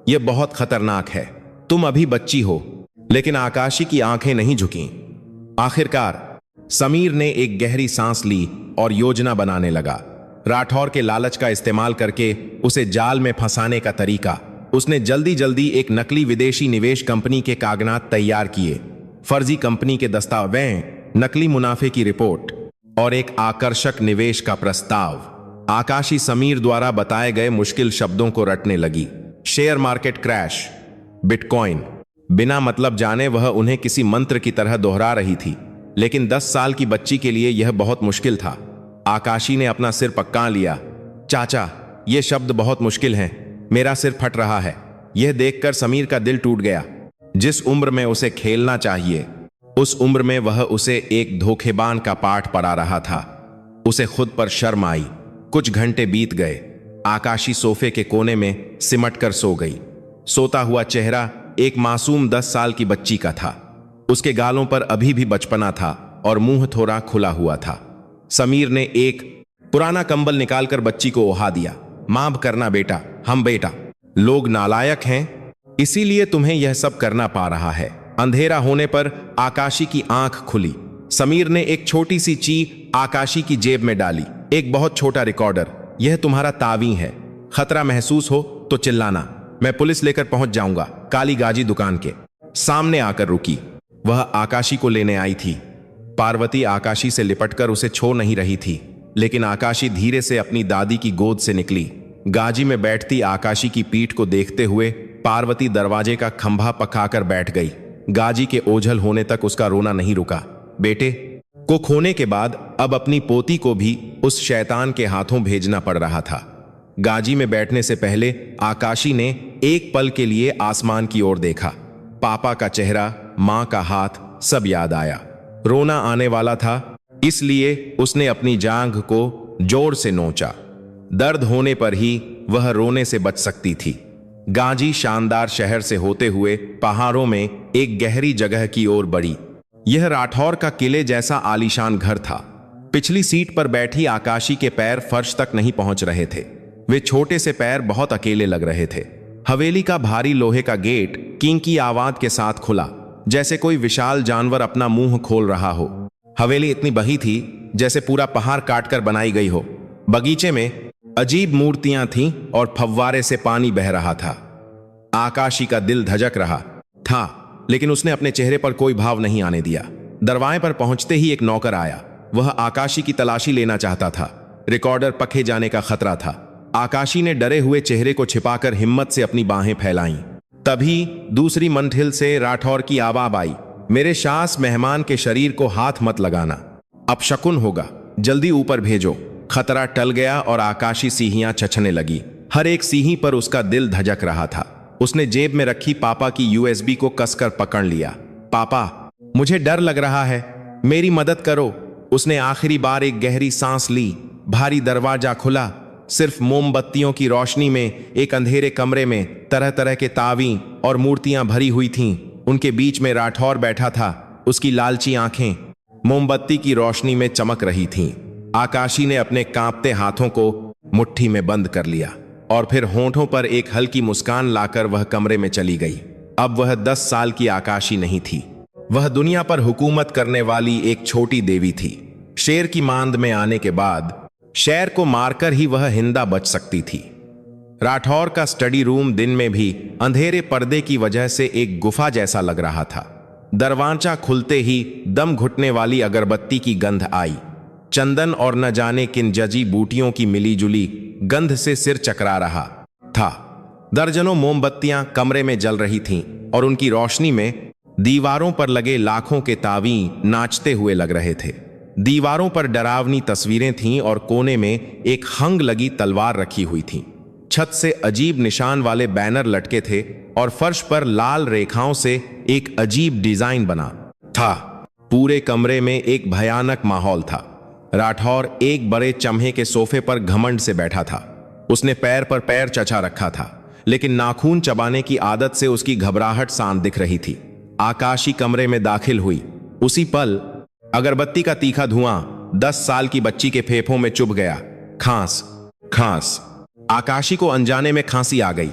यह बहुत खतरनाक है। तुम अभी बच्ची हो। लेकिन आकाशी की आंखें नहीं झुकीं। आखिरकार समीर ने एक गहरी सांस ली और योजना बनाने लगा। राठौर के लालच का इस्तेमाल करके उसे जाल में फंसाने का तरीका। उसने जल्दी जल्दी एक नकली विदेशी निवेश कंपनी के कागजात तैयार किए, फर्जी कंपनी के दस्तावेज, नकली मुनाफे की रिपोर्ट और एक आकर्षक निवेश का प्रस्ताव। आकाशी समीर द्वारा बताए गए मुश्किल शब्दों को रटने लगी। Share market crash, bitcoin. बिना मतलब जाने वह उन्हें किसी मंत्र की तरह दोहरा रही थी, लेकिन 10 साल की बच्ची के लिए यह बहुत मुश्किल था। आकाशी ने अपना सिर पक्का लिया। चाचा, ये शब्द बहुत मुश्किल हैं। मेरा सिर फट रहा है। यह देखकर समीर का दिल टूट गया। जिस उम्र में उसे खेलना चाहिए, उस उम्र में वह उसे एक धोखेबाज का पाठ पढ़ा रहा था। उसे खुद पर शर्म आई। कुछ घंटे बीत गए। आकाशी सोफे के कोने में सिमट कर सो गई। सोता हुआ चेहरा एक मासूम 10 साल की बच्ची का था। उसके गालों पर अभी भी बचपना था और मुंह थोड़ा खुला हुआ था। समीर ने एक पुराना कंबल निकालकर बच्ची को ओढ़ा दिया। माफ करना बेटा, हम बेटा लोग नालायक हैं, इसीलिए तुम्हें यह सब करना पा रहा है। अंधेरा होने पर आकाशी की आंख खुली। समीर ने एक छोटी सी ची आकाशी की जेब में डाली। एक बहुत छोटा रिकॉर्डर। यह तुम्हारा तावी है। खतरा महसूस हो तो चिल्लाना, मैं पुलिस लेकर पहुंच जाऊंगा। काली गाजी दुकान के सामने आकर रुकी। वह आकाशी को लेने आई थी। पार्वती आकाशी से लिपटकर उसे छोड़ नहीं रही थी, लेकिन आकाशी धीरे से अपनी दादी की गोद से निकली। गाजी में बैठती आकाशी की पीठ को देखते हुए पार्वती दरवाजे का खंभा पकाकर बैठ गई। गाजी के ओझल होने तक उसका रोना नहीं रुका। बेटे को खोने के बाद अब अपनी पोती को भी उस शैतान के हाथों भेजना पड़ रहा था। गाजी में बैठने से पहले आकाशी ने एक पल के लिए आसमान की ओर देखा। पापा का चेहरा, मां का हाथ, सब याद आया। रोना आने वाला था, इसलिए उसने अपनी जांघ को जोर से नोचा। दर्द होने पर ही वह रोने से बच सकती थी। गाजी शानदार शहर से होते हुए पहाड़ों में एक गहरी जगह की ओर बढ़ी। यह राठौर का किले जैसा आलीशान घर था। पिछली सीट पर बैठी आकाशी के पैर फर्श तक नहीं पहुंच रहे थे। वे छोटे से पैर बहुत अकेले लग रहे थे। हवेली का भारी लोहे का गेट कीं की आवाज के साथ खुला, जैसे कोई विशाल जानवर अपना मुंह खोल रहा हो। हवेली इतनी बड़ी थी जैसे पूरा पहाड़ काटकर बनाई गई हो। बगीचे में अजीब मूर्तियां थीं और फव्वारे से पानी बह रहा था। आकाशी का दिल धड़क रहा था, लेकिन उसने अपने चेहरे पर कोई भाव नहीं आने दिया। दरवाजे पर पहुंचते ही एक नौकर आया। वह आकाशी की तलाशी लेना चाहता था। रिकॉर्डर पखे जाने का खतरा था। आकाशी ने डरे हुए चेहरे को छिपाकर हिम्मत से अपनी बाहें फैलाईं। तभी दूसरी मंजिल से राठौर की आवाज आई, मेरे शास मेहमान के शरीर को हाथ मत लगाना, अपशकुन होगा, जल्दी ऊपर भेजो। खतरा टल गया और आकाशी सीहियां छछने लगी। हर एक सीही पर उसका दिल धड़क रहा था। उसने जेब में रखी पापा की यूएसबी को कसकर पकड़ लिया। पापा, मुझे डर लग रहा है, मेरी मदद करो। उसने आखिरी बार एक गहरी सांस ली। भारी दरवाजा खुला। सिर्फ मोमबत्तियों की रोशनी में एक अंधेरे कमरे में तरह तरह के तावी और मूर्तियां भरी हुई थीं। उनके बीच में राठौर बैठा था। उसकी लालची आंखें मोमबत्ती की रोशनी में चमक रही थीं। आकाशी ने अपने कांपते हाथों को मुट्ठी में बंद कर लिया और फिर होंठों पर एक हल्की मुस्कान लाकर वह कमरे में चली गई। अब वह 10 साल की आकाशी नहीं थी। वह दुनिया पर हुकूमत करने वाली एक छोटी देवी थी। शेर की मांद में आने के बाद शेर को मारकर ही वह हिंदा बच सकती थी। राठौर का स्टडी रूम दिन में भी अंधेरे पर्दे की वजह से एक गुफा जैसा लग रहा था। दरवाजा खुलते ही दम घुटने वाली अगरबत्ती की गंध आई। चंदन और न जाने किन जजी बूटियों की मिलीजुली गंध से सिर चकरा रहा था। दर्जनों मोमबत्तियां कमरे में जल रही थीं और उनकी रोशनी में दीवारों पर लगे लाखों के तावीं नाचते हुए लग रहे थे। दीवारों पर डरावनी तस्वीरें थीं और कोने में एक हंग लगी तलवार रखी हुई थी। छत से अजीब निशान वाले बैनर लटके थे और फर्श पर लाल रेखाओं से एक अजीब डिजाइन बना था। पूरे कमरे में एक भयानक माहौल था। राठौर एक बड़े चम्हे के सोफे पर घमंड से बैठा था। उसने पैर पर पैर चचा रखा था, लेकिन नाखून चबाने की आदत से उसकी घबराहट शांत दिख रही थी। आकाशी कमरे में दाखिल हुई। उसी पल अगरबत्ती का तीखा धुआं 10 साल की बच्ची के फेफड़ों में चुभ गया। खांस खांस। आकाशी को अनजाने में खांसी आ गई।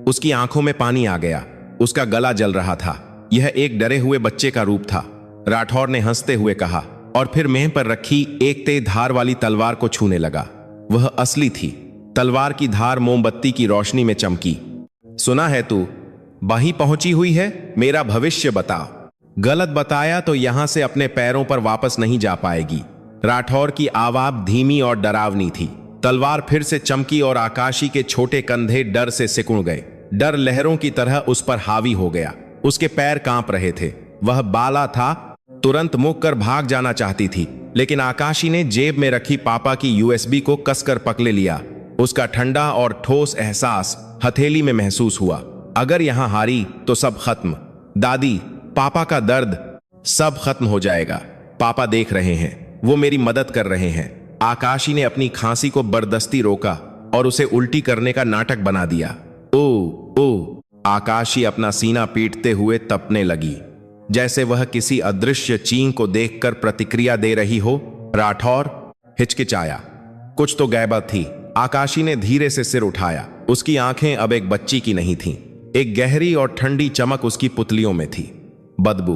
उसकी आंखों में पानी आ गया। उसका गला जल रहा था। यह एक डरे हुए बच्चे का रूप था। राठौर ने हंसते हुए कहा और फिर मेह पर रखी एक तेज धार वाली तलवार को छूने लगा। वह असली थी। तलवार की धार मोमबत्ती की रोशनी में चमकी। सुना है तू वहीं पहुंची हुई है, मेरा भविष्य बता। गलत बताया तो यहां से अपने पैरों पर वापस नहीं जा पाएगी। राठौर की आवाज धीमी और डरावनी थी। तलवार फिर से चमकी और आकाशी के छोटे कंधे डर से सिकुड़ गए। डर लहरों की तरह उस पर हावी हो गया। उसके पैर कांप रहे थे। वह बाला था। तुरंत मुक कर भाग जाना चाहती थी, लेकिन आकाशी ने जेब में रखी पापा की यूएसबी को कसकर पकड़े लिया। उसका ठंडा और ठोस एहसास हथेली में महसूस हुआ। अगर यहां हारी तो सब खत्म। दादी, पापा का दर्द, सब खत्म हो जाएगा। पापा देख रहे हैं, वो मेरी मदद कर रहे हैं। आकाशी ने अपनी खांसी को बर्दस्ती रोका और उसे उल्टी करने का नाटक बना दिया। ओ ओ, आकाशी अपना सीना पीटते हुए तपने लगी, जैसे वह किसी अदृश्य चींग को देखकर प्रतिक्रिया दे रही हो। राठौर हिचकिचाया। कुछ तो गैबत थी। आकाशी ने धीरे से सिर उठाया। उसकी आंखें अब एक बच्ची की नहीं थीं। एक गहरी और ठंडी चमक उसकी पुतलियों में थी। बदबू,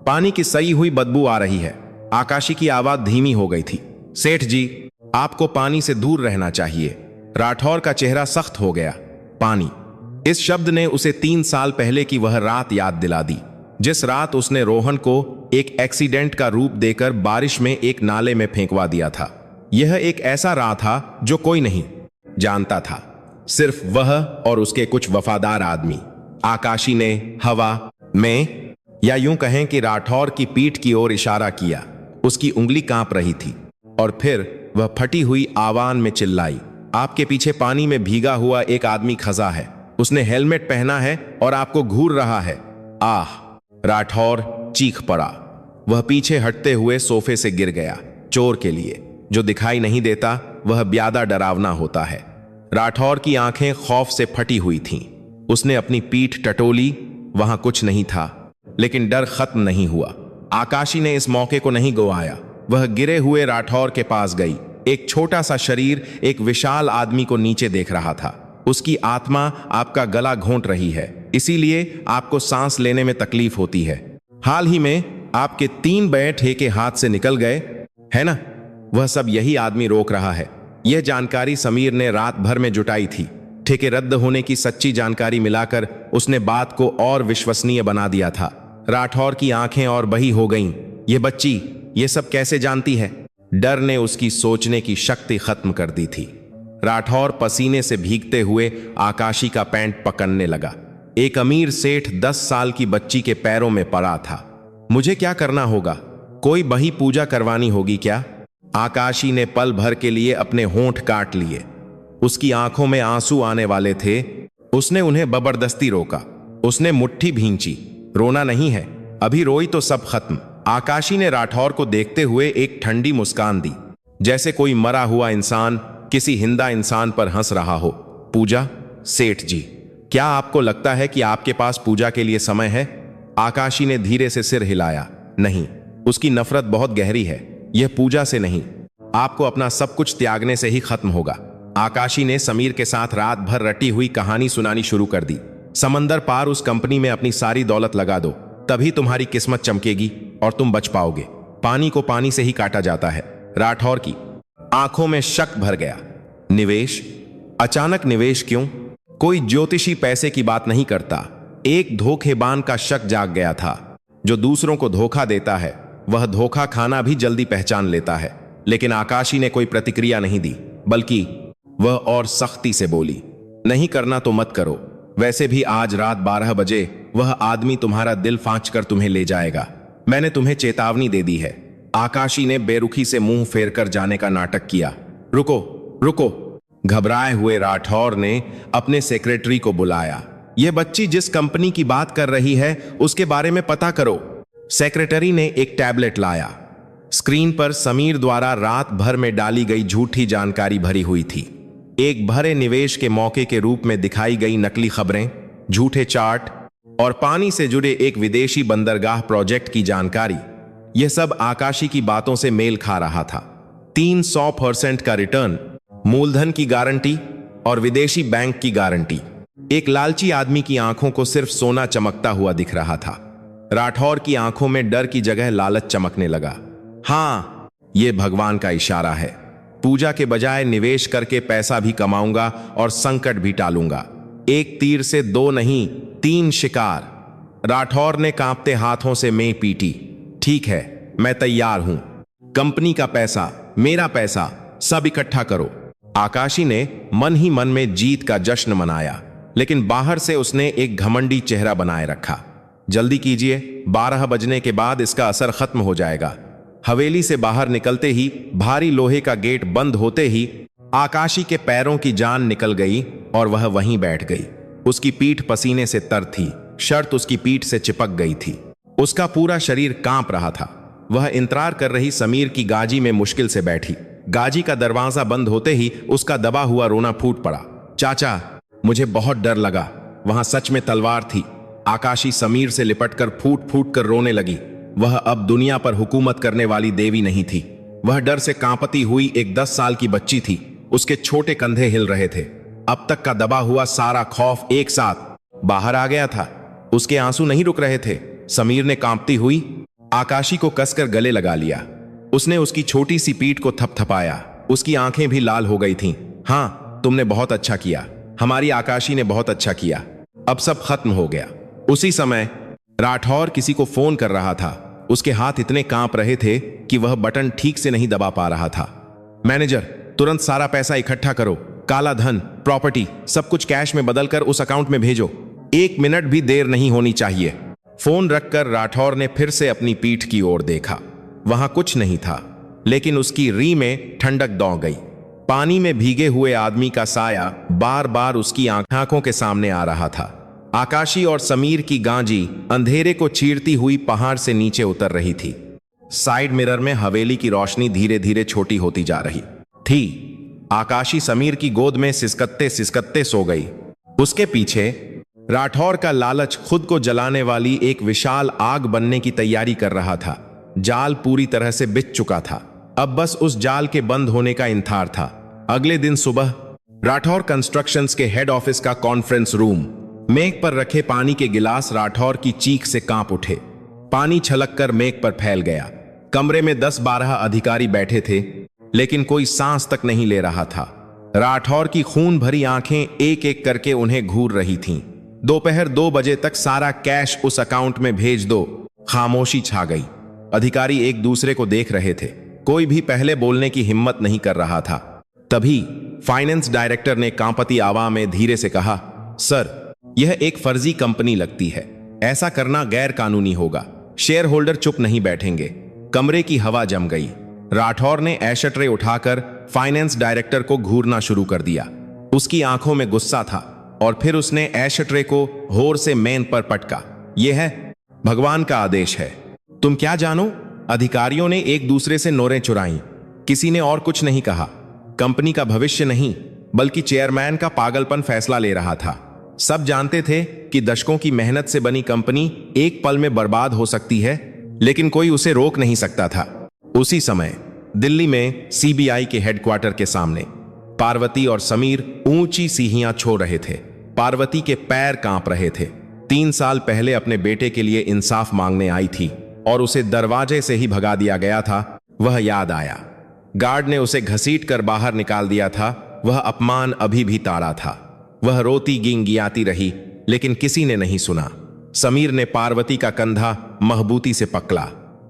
पानी की सई हुई बदबू आ रही है। आकाशी की आवाज धीमी हो गई थी। सेठ जी, आपको पानी से दूर रहना चाहिए। राठौर का चेहरा सख्त हो गया। पानी, इस शब्द ने उसे 3 साल पहले की वह रात याद दिला दी, जिस रात उसने रोहन को एक एक्सीडेंट का रूप देकर बारिश में एक नाले में फेंकवा दिया था। यह एक ऐसा रात था जो कोई नहीं जानता था, सिर्फ वह और उसके कुछ वफादार आदमी। आकाशी ने हवा में, या यूं कहें कि राठौर की पीठ की ओर इशारा किया। उसकी उंगली कांप रही थी और फिर वह फटी हुई आवाज में चिल्लाई, आपके पीछे पानी में भीगा हुआ एक आदमी खजा है। उसने हेलमेट पहना है और आपको घूर रहा है। आह! राठौर चीख पड़ा। वह पीछे हटते हुए सोफे से गिर गया। चोर के लिए जो दिखाई नहीं देता वह ज्यादा डरावना होता है। राठौर की आंखें खौफ से फटी हुई थीं। उसने अपनी पीठ टटोली। वहां कुछ नहीं था, लेकिन डर खत्म नहीं हुआ। आकाशी ने इस मौके को नहीं गंवाया। वह गिरे हुए राठौर के पास गई। एक छोटा सा शरीर एक विशाल आदमी को नीचे देख रहा था। उसकी आत्मा आपका गला घोंट रही है, इसीलिए आपको सांस लेने में तकलीफ होती है। हाल ही में आपके 3 बड़े ठेके हाथ से निकल गए, है ना? वह सब यही आदमी रोक रहा है। यह जानकारी समीर ने रात भर में जुटाई थी। ठेके रद्द होने की सच्ची जानकारी मिलाकर उसने बात को और विश्वसनीय बना दिया था। राठौर की आंखें और बही हो गईं। ये बच्ची ये सब कैसे जानती है? डर ने उसकी सोचने की शक्ति खत्म कर दी थी। राठौर पसीने से भीगते हुए आकाशी का पैंट पकड़ने लगा। एक अमीर सेठ 10 साल की बच्ची के पैरों में पड़ा था। मुझे क्या करना होगा? कोई बही पूजा करवानी होगी क्या? आकाशी ने पल भर के लिए अपने होंठ काट लिए। उसकी आंखों में आंसू आने वाले थे। उसने उन्हें जबरदस्ती रोका। उसने मुट्ठी भींची। रोना नहीं है, अभी रोई तो सब खत्म। आकाशी ने राठौर को देखते हुए एक ठंडी मुस्कान दी, जैसे कोई मरा हुआ इंसान किसी हिंदा इंसान पर हंस रहा हो। पूजा? सेठ जी, क्या आपको लगता है कि आपके पास पूजा के लिए समय है? आकाशी ने धीरे से सिर हिलाया। नहीं, उसकी नफरत बहुत गहरी है। यह पूजा से नहीं, आपको अपना सब कुछ त्यागने से ही खत्म होगा। आकाशी ने समीर के साथ रात भर रटी हुई कहानी सुनानी शुरू कर दी। समंदर पार उस कंपनी में अपनी सारी दौलत लगा दो, तभी तुम्हारी किस्मत चमकेगी और तुम बच पाओगे। पानी को पानी से ही काटा जाता है। राठौर की आंखों में शक भर गया। निवेश? अचानक निवेश क्यों? कोई ज्योतिषी पैसे की बात नहीं करता। एक धोखेबान का शक जाग गया था। जो दूसरों को धोखा देता है वह धोखा खाना भी जल्दी पहचान लेता है। लेकिन आकाशी ने कोई प्रतिक्रिया नहीं दी, बल्कि वह और सख्ती से बोली, नहीं करना तो मत करो। वैसे भी आज रात 12 बजे वह आदमी तुम्हारा दिल फांच कर तुम्हें ले जाएगा। मैंने तुम्हें चेतावनी दे दी है। आकाशी ने बेरुखी से मुंह फेरकर जाने का नाटक किया। रुको रुको! घबराए हुए राठौर ने अपने सेक्रेटरी को बुलाया। यह बच्ची जिस कंपनी की बात कर रही है उसके बारे में पता करो। सेक्रेटरी ने एक टैबलेट लाया। स्क्रीन पर समीर द्वारा रात भर में डाली गई झूठी जानकारी भरी हुई थी। एक भरे निवेश के मौके के रूप में दिखाई गई नकली खबरें, झूठे चार्ट और पानी से जुड़े एक विदेशी बंदरगाह प्रोजेक्ट की जानकारी। यह सब आकाशी की बातों से मेल खा रहा था। 300% का रिटर्न, मूलधन की गारंटी और विदेशी बैंक की गारंटी। एक लालची आदमी की आंखों को सिर्फ सोना चमकता हुआ दिख रहा था। राठौर की आंखों में डर की जगह लालच चमकने लगा। हाँ, यह भगवान का इशारा है। पूजा के बजाय निवेश करके पैसा भी कमाऊंगा और संकट भी टालूंगा। एक तीर से दो नहीं, 3 शिकार। राठौर ने कांपते हाथों से मेंह पीटी। ठीक है, मैं तैयार हूं। कंपनी का पैसा, मेरा पैसा, सब इकट्ठा करो। आकाशी ने मन ही मन में जीत का जश्न मनाया, लेकिन बाहर से उसने एक घमंडी चेहरा बनाए रखा। जल्दी कीजिए, 12 बजने के बाद इसका असर खत्म हो जाएगा। हवेली से बाहर निकलते ही भारी लोहे का गेट बंद होते ही आकाशी के पैरों की जान निकल गई और वह वहीं बैठ गई। उसकी पीठ पसीने से तर थी, शर्ट उसकी पीठ से चिपक गई थी। उसका पूरा शरीर कांप रहा था। वह इंतजार कर रही समीर की गाजी में मुश्किल से बैठी। गाजी का दरवाजा बंद होते ही उसका दबा हुआ रोना फूट पड़ा। चाचा, मुझे बहुत डर लगा। वहां सच में तलवार थी। आकाशी समीर से लिपटकर फूट फूट कर रोने लगी। वह अब दुनिया पर हुकूमत करने वाली देवी नहीं थी। वह डर से कांपती हुई एक 10 साल की बच्ची थी। उसके छोटे कंधे हिल रहे थे। अब तक का दबा हुआ सारा खौफ एक साथ बाहर आ गया था। उसके आंसू नहीं रुक रहे थे। समीर ने कांपती हुई आकाशी को कसकर गले लगा लिया। उसने उसकी छोटी सी पीठ को थपथपाया। उसकी आंखें भी लाल हो गई थीं। हाँ, तुमने बहुत अच्छा किया। हमारी आकाशी ने बहुत अच्छा किया। अब सब खत्म हो गया। उसी समय राठौर किसी को फोन कर रहा था। उसके हाथ इतने कांप रहे थे कि वह बटन ठीक से नहीं दबा पा रहा था। मैनेजर, तुरंत सारा पैसा इकट्ठा करो। काला धन, प्रॉपर्टी, सब कुछ कैश में बदलकर उस अकाउंट में भेजो। 1 मिनट भी देर नहीं होनी चाहिए। फोन रखकर राठौर ने फिर से अपनी पीठ की ओर देखा। वहां कुछ नहीं था, लेकिन उसकी री में ठंडक दौड़ गई। पानी में भीगे हुए आदमी का साया बार बार उसकी आंखों के सामने आ रहा था। आकाशी और समीर की गांजी अंधेरे को चीरती हुई पहाड़ से नीचे उतर रही थी। साइड मिरर में हवेली की रोशनी धीरे धीरे छोटी होती जा रही थी। आकाशी समीर की गोद में सिसकते सिसकते सो गई। उसके पीछे राठौर का लालच खुद को जलाने वाली एक विशाल आग बनने की तैयारी कर रहा था। जाल पूरी तरह से बिछ चुका था। अब बस उस जाल के बंद होने का इंतजार था। अगले दिन सुबह राठौर कंस्ट्रक्शंस के हेड ऑफिस का कॉन्फ्रेंस रूम। मेज पर रखे पानी के गिलास राठौर की चीख से कांप उठे। पानी छलककर मेज पर फैल गया। कमरे में 10-12 अधिकारी बैठे थे, लेकिन कोई सांस तक नहीं ले रहा था। राठौर की खून भरी आंखें एक एक करके उन्हें घूर रही थीं। दोपहर 2 बजे तक सारा कैश उस अकाउंट में भेज दो। खामोशी छा गई। अधिकारी एक दूसरे को देख रहे थे। कोई भी पहले बोलने की हिम्मत नहीं कर रहा था। तभी फाइनेंस डायरेक्टर ने कांपती आवाज में धीरे से कहा, सर, यह एक फर्जी कंपनी लगती है। ऐसा करना गैर कानूनी होगा। शेयर होल्डर चुप नहीं बैठेंगे। कमरे की हवा जम गई। राठौर ने एशट्रे उठाकर फाइनेंस डायरेक्टर को घूरना शुरू कर दिया। उसकी आंखों में गुस्सा था और फिर उसने एशट्रे को होर से मेन पर पटका। यह है भगवान का आदेश है। तुम क्या जानो? अधिकारियों ने एक दूसरे से नोरें चुराई। किसी ने और कुछ नहीं कहा। कंपनी का भविष्य नहीं, बल्कि चेयरमैन का पागलपन फैसला ले रहा था। सब जानते थे कि दशकों की मेहनत से बनी कंपनी एक पल में बर्बाद हो सकती है, लेकिन कोई उसे रोक नहीं सकता था। उसी समय दिल्ली में सीबीआई के हेडक्वार्टर के सामने पार्वती और समीर ऊंची सीढ़ियां छोड़ रहे थे। पार्वती के पैर कांप रहे थे। 3 साल पहले अपने बेटे के लिए इंसाफ मांगने आई थी और उसे दरवाजे से ही भगा दिया गया था। वह याद आया। गार्ड ने उसे घसीट कर बाहर निकाल दिया था। वह अपमान अभी भी ताड़ा था। वह रोती गिंगियाती रही, लेकिन किसी ने नहीं सुना। समीर ने पार्वती का कंधा महबूती से पकड़ा।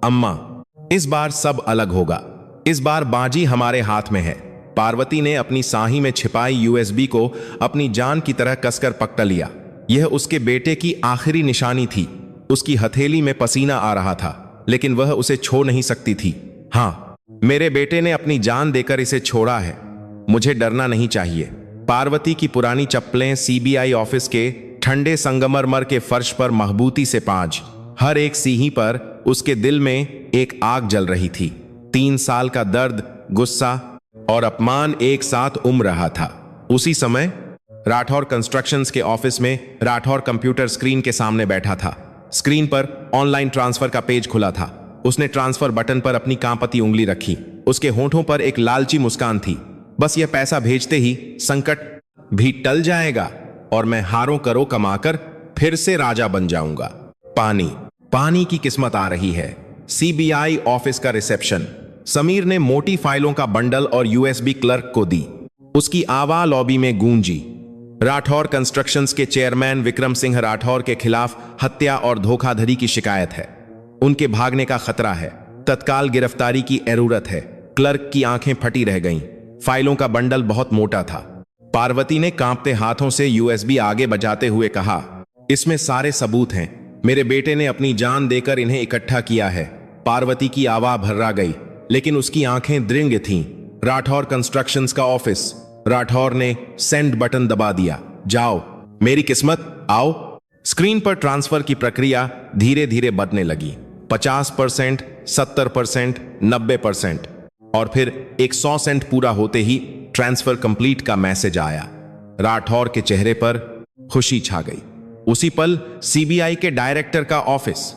अम्मा, इस बार सब अलग होगा। इस बार बाजी हमारे हाथ में है। पार्वती ने अपनी साही में छिपाई यूएसबी को अपनी जान की तरह कसकर पकड़ लिया। यह उसके बेटे की आखिरी निशानी थी। उसकी हथेली में पसीना आ रहा था, लेकिन वह उसे छोड़ नहीं सकती थी। हाँ, मेरे बेटे ने अपनी जान देकर इसे छोड़ा है। मुझे डरना नहीं चाहिए। पार्वती की पुरानी चप्पलें सीबीआई ऑफिस के ठंडे संगमरमर के फर्श पर महबूती से पांच। हर एक सीढ़ी पर उसके दिल में एक आग जल रही थी। 3 साल का दर्द, गुस्सा और अपमान एक साथ उमड़ रहा था। उसी समय राठौर कंस्ट्रक्शंस के ऑफिस में राठौर कंप्यूटर स्क्रीन के सामने बैठा था। स्क्रीन पर ऑनलाइन ट्रांसफर का पेज खुला था। उसने ट्रांसफर बटन पर अपनी कांपती उंगली रखी। उसके होठों पर एक लालची मुस्कान थी। बस यह पैसा भेजते ही संकट भी टल जाएगा और मैं हारों करो कमाकर फिर से राजा बन जाऊंगा। पानी की किस्मत आ रही है। सीबीआई ऑफिस का रिसेप्शन। समीर ने मोटी फाइलों का बंडल और यूएसबी क्लर्क को दी। उसकी आवाज लॉबी में गूंजी। राठौर कंस्ट्रक्शंस के चेयरमैन विक्रम सिंह राठौर के खिलाफ हत्या और धोखाधड़ी की शिकायत है। उनके भागने का खतरा है। तत्काल गिरफ्तारी की जरूरत है। क्लर्क की आंखें फटी रह गईं। फाइलों का बंडल बहुत मोटा था। पार्वती ने कांपते हाथों से यूएसबी आगे बजाते हुए कहा, इसमें सारे सबूत हैं। मेरे बेटे ने अपनी जान देकर इन्हें इकट्ठा किया है। पार्वती की आवाज भर्रा गई, लेकिन उसकी आंखें दृढ़ थीं। राठौर कंस्ट्रक्शंस का ऑफिस। राठौर ने सेंड बटन दबा दिया। जाओ, मेरी किस्मत, आओ। स्क्रीन पर ट्रांसफर की प्रक्रिया धीरे धीरे बढ़ने लगी। 50%, 70%, 90% और फिर 100 सेंट पूरा होते ही ट्रांसफर कंप्लीट का मैसेज आया। राठौर के चेहरे पर खुशी छा गई। उसी पल सीबीआई के डायरेक्टर का ऑफिस।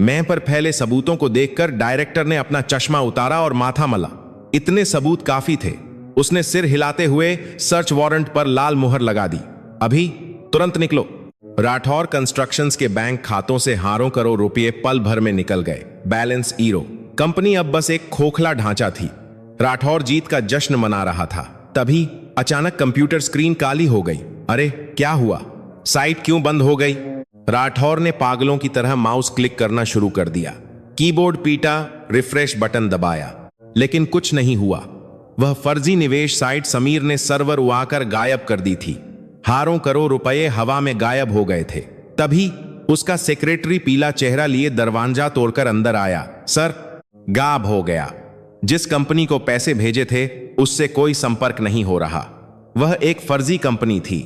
मैं पर फैले सबूतों को देखकर डायरेक्टर ने अपना चश्मा उतारा और माथा मला। इतने सबूत काफी थे। उसने सिर हिलाते हुए सर्च वारंट पर लाल मुहर लगा दी। अभी, तुरंत निकलो। राठौर कंस्ट्रक्शंस के बैंक खातों से हारों करोड़ रुपये पल भर में निकल गए। बैलेंस ईरो। कंपनी अब बस एक खोखला ढांचा थी। राठौर जीत का जश्न मना रहा था। तभी अचानक कंप्यूटर स्क्रीन काली हो गई। अरे, क्या हुआ? साइट क्यों बंद हो गई? राठौर ने पागलों की तरह माउस क्लिक करना शुरू कर दिया। कीबोर्ड पीटा, रिफ्रेश बटन दबाया, लेकिन कुछ नहीं हुआ। वह फर्जी निवेश साइट समीर ने सर्वर उड़ाकर गायब कर दी थी। हारों करोड़ रुपए हवा में गायब हो गए थे। तभी उसका सेक्रेटरी पीला चेहरा लिए दरवाजा तोड़कर अंदर आया। सर, गायब हो गया। जिस कंपनी को पैसे भेजे थे उससे कोई संपर्क नहीं हो रहा। वह एक फर्जी कंपनी थी।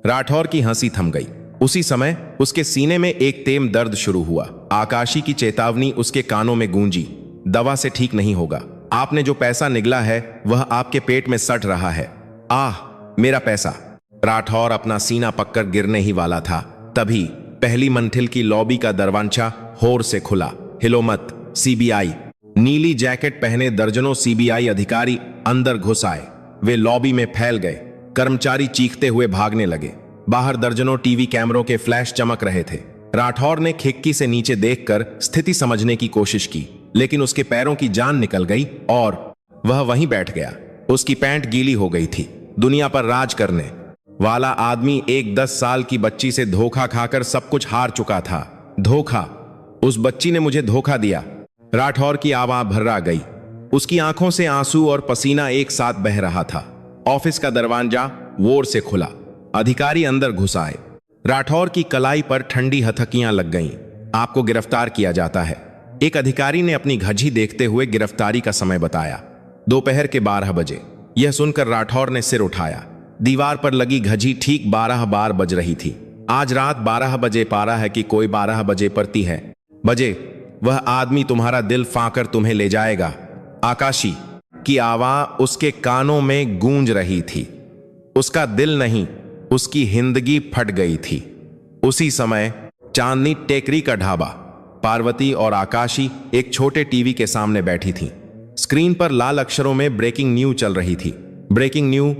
राठौर की हंसी थम गई। उसी समय उसके सीने में एक तेज दर्द शुरू हुआ। आकाशी की चेतावनी उसके कानों में गूंजी। दवा से ठीक नहीं होगा। आपने जो पैसा निगला है वह आपके पेट में सट रहा है। आह, मेरा पैसा। राठौर अपना सीना पककर गिरने ही वाला था। तभी पहली मंजिल की लॉबी का दरवाजा होर से खुला। हिलो मत, सीबीआई। नीली जैकेट पहने दर्जनों सीबीआई अधिकारी अंदर घुस आए। वे लॉबी में फैल गए। कर्मचारी चीखते हुए भागने लगे। बाहर दर्जनों टीवी कैमरों के फ्लैश चमक रहे थे। राठौर ने खिड़की से नीचे देखकर स्थिति समझने की कोशिश की, लेकिन उसके पैरों की जान निकल गई और वह वहीं बैठ गया। उसकी पैंट गीली हो गई थी। दुनिया पर राज करने वाला आदमी एक 10 साल की बच्ची से धोखा खाकर सब कुछ हार चुका था। धोखा। उस बच्ची ने मुझे धोखा दिया। राठौर की आवाज भर्रा गई। उसकी आंखों से आंसू और पसीना एक साथ बह रहा था। ऑफिस का दरवाजा वोर से खुला। अधिकारी अंदर घुस आए। राठौर की कलाई पर ठंडी हथकियां लग गईं। आपको गिरफ्तार किया जाता है। एक अधिकारी ने अपनी घड़ी देखते हुए गिरफ्तारी का समय बताया। दोपहर के 12 बजे। यह सुनकर राठौर ने सिर उठाया। दीवार पर लगी घड़ी ठीक 12 बार बज रही थी। आज रात 12 बजे पारा है कि कोई 12 बजे पड़ती है। बजे, वह आदमी तुम्हारा दिल फांकर तुम्हें ले जाएगा। आकाशी की आवाज उसके कानों में गूंज रही थी। उसका दिल नहीं, उसकी जिंदगी फट गई थी। उसी समय चांदनी टेकरी का ढाबा। पार्वती और आकाशी एक छोटे टीवी के सामने बैठी थीं। स्क्रीन पर लाल अक्षरों में ब्रेकिंग न्यूज चल रही थी। ब्रेकिंग न्यूज,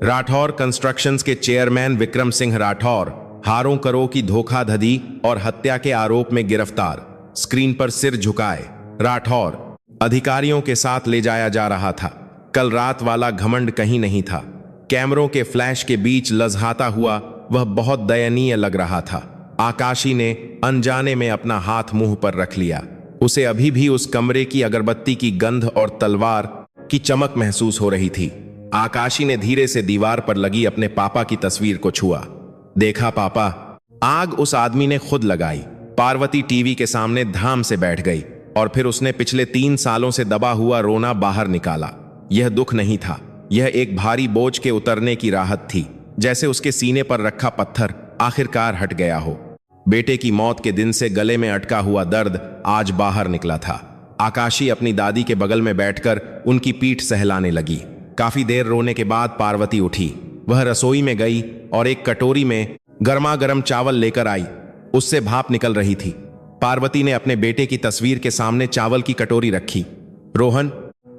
राठौर कंस्ट्रक्शंस के चेयरमैन विक्रम सिंह राठौर हारों करोड़ की धोखाधड़ी और हत्या के आरोप में गिरफ्तार। स्क्रीन पर सिर झुकाए राठौर अधिकारियों के साथ ले जाया जा रहा था। कल रात वाला घमंड कहीं नहीं था। कैमरों के फ्लैश के बीच लजहाता हुआ वह बहुत दयनीय लग रहा था। आकाशी ने अनजाने में अपना हाथ मुंह पर रख लिया। उसे अभी भी उस कमरे की अगरबत्ती की गंध और तलवार की चमक महसूस हो रही थी। आकाशी ने धीरे से दीवार पर लगी अपने पापा की तस्वीर को छुआ। देखा पापा? आग उस आदमी ने खुद लगाई। पार्वती टीवी के सामने धाम से बैठ गई और फिर उसने पिछले 3 सालों से दबा हुआ रोना बाहर निकाला। यह दुख नहीं था, यह एक भारी बोझ के उतरने की राहत थी। जैसे उसके सीने पर रखा पत्थर आखिरकार हट गया हो। बेटे की मौत के दिन से गले में अटका हुआ दर्द आज बाहर निकला था। आकाशी अपनी दादी के बगल में बैठकर उनकी पीठ सहलाने लगी। काफी देर रोने के बाद पार्वती उठी। वह रसोई में गई और एक कटोरी में गर्मा गर्म चावल लेकर आई। उससे भाप निकल रही थी। पार्वती ने अपने बेटे की तस्वीर के सामने चावल की कटोरी रखी। रोहन,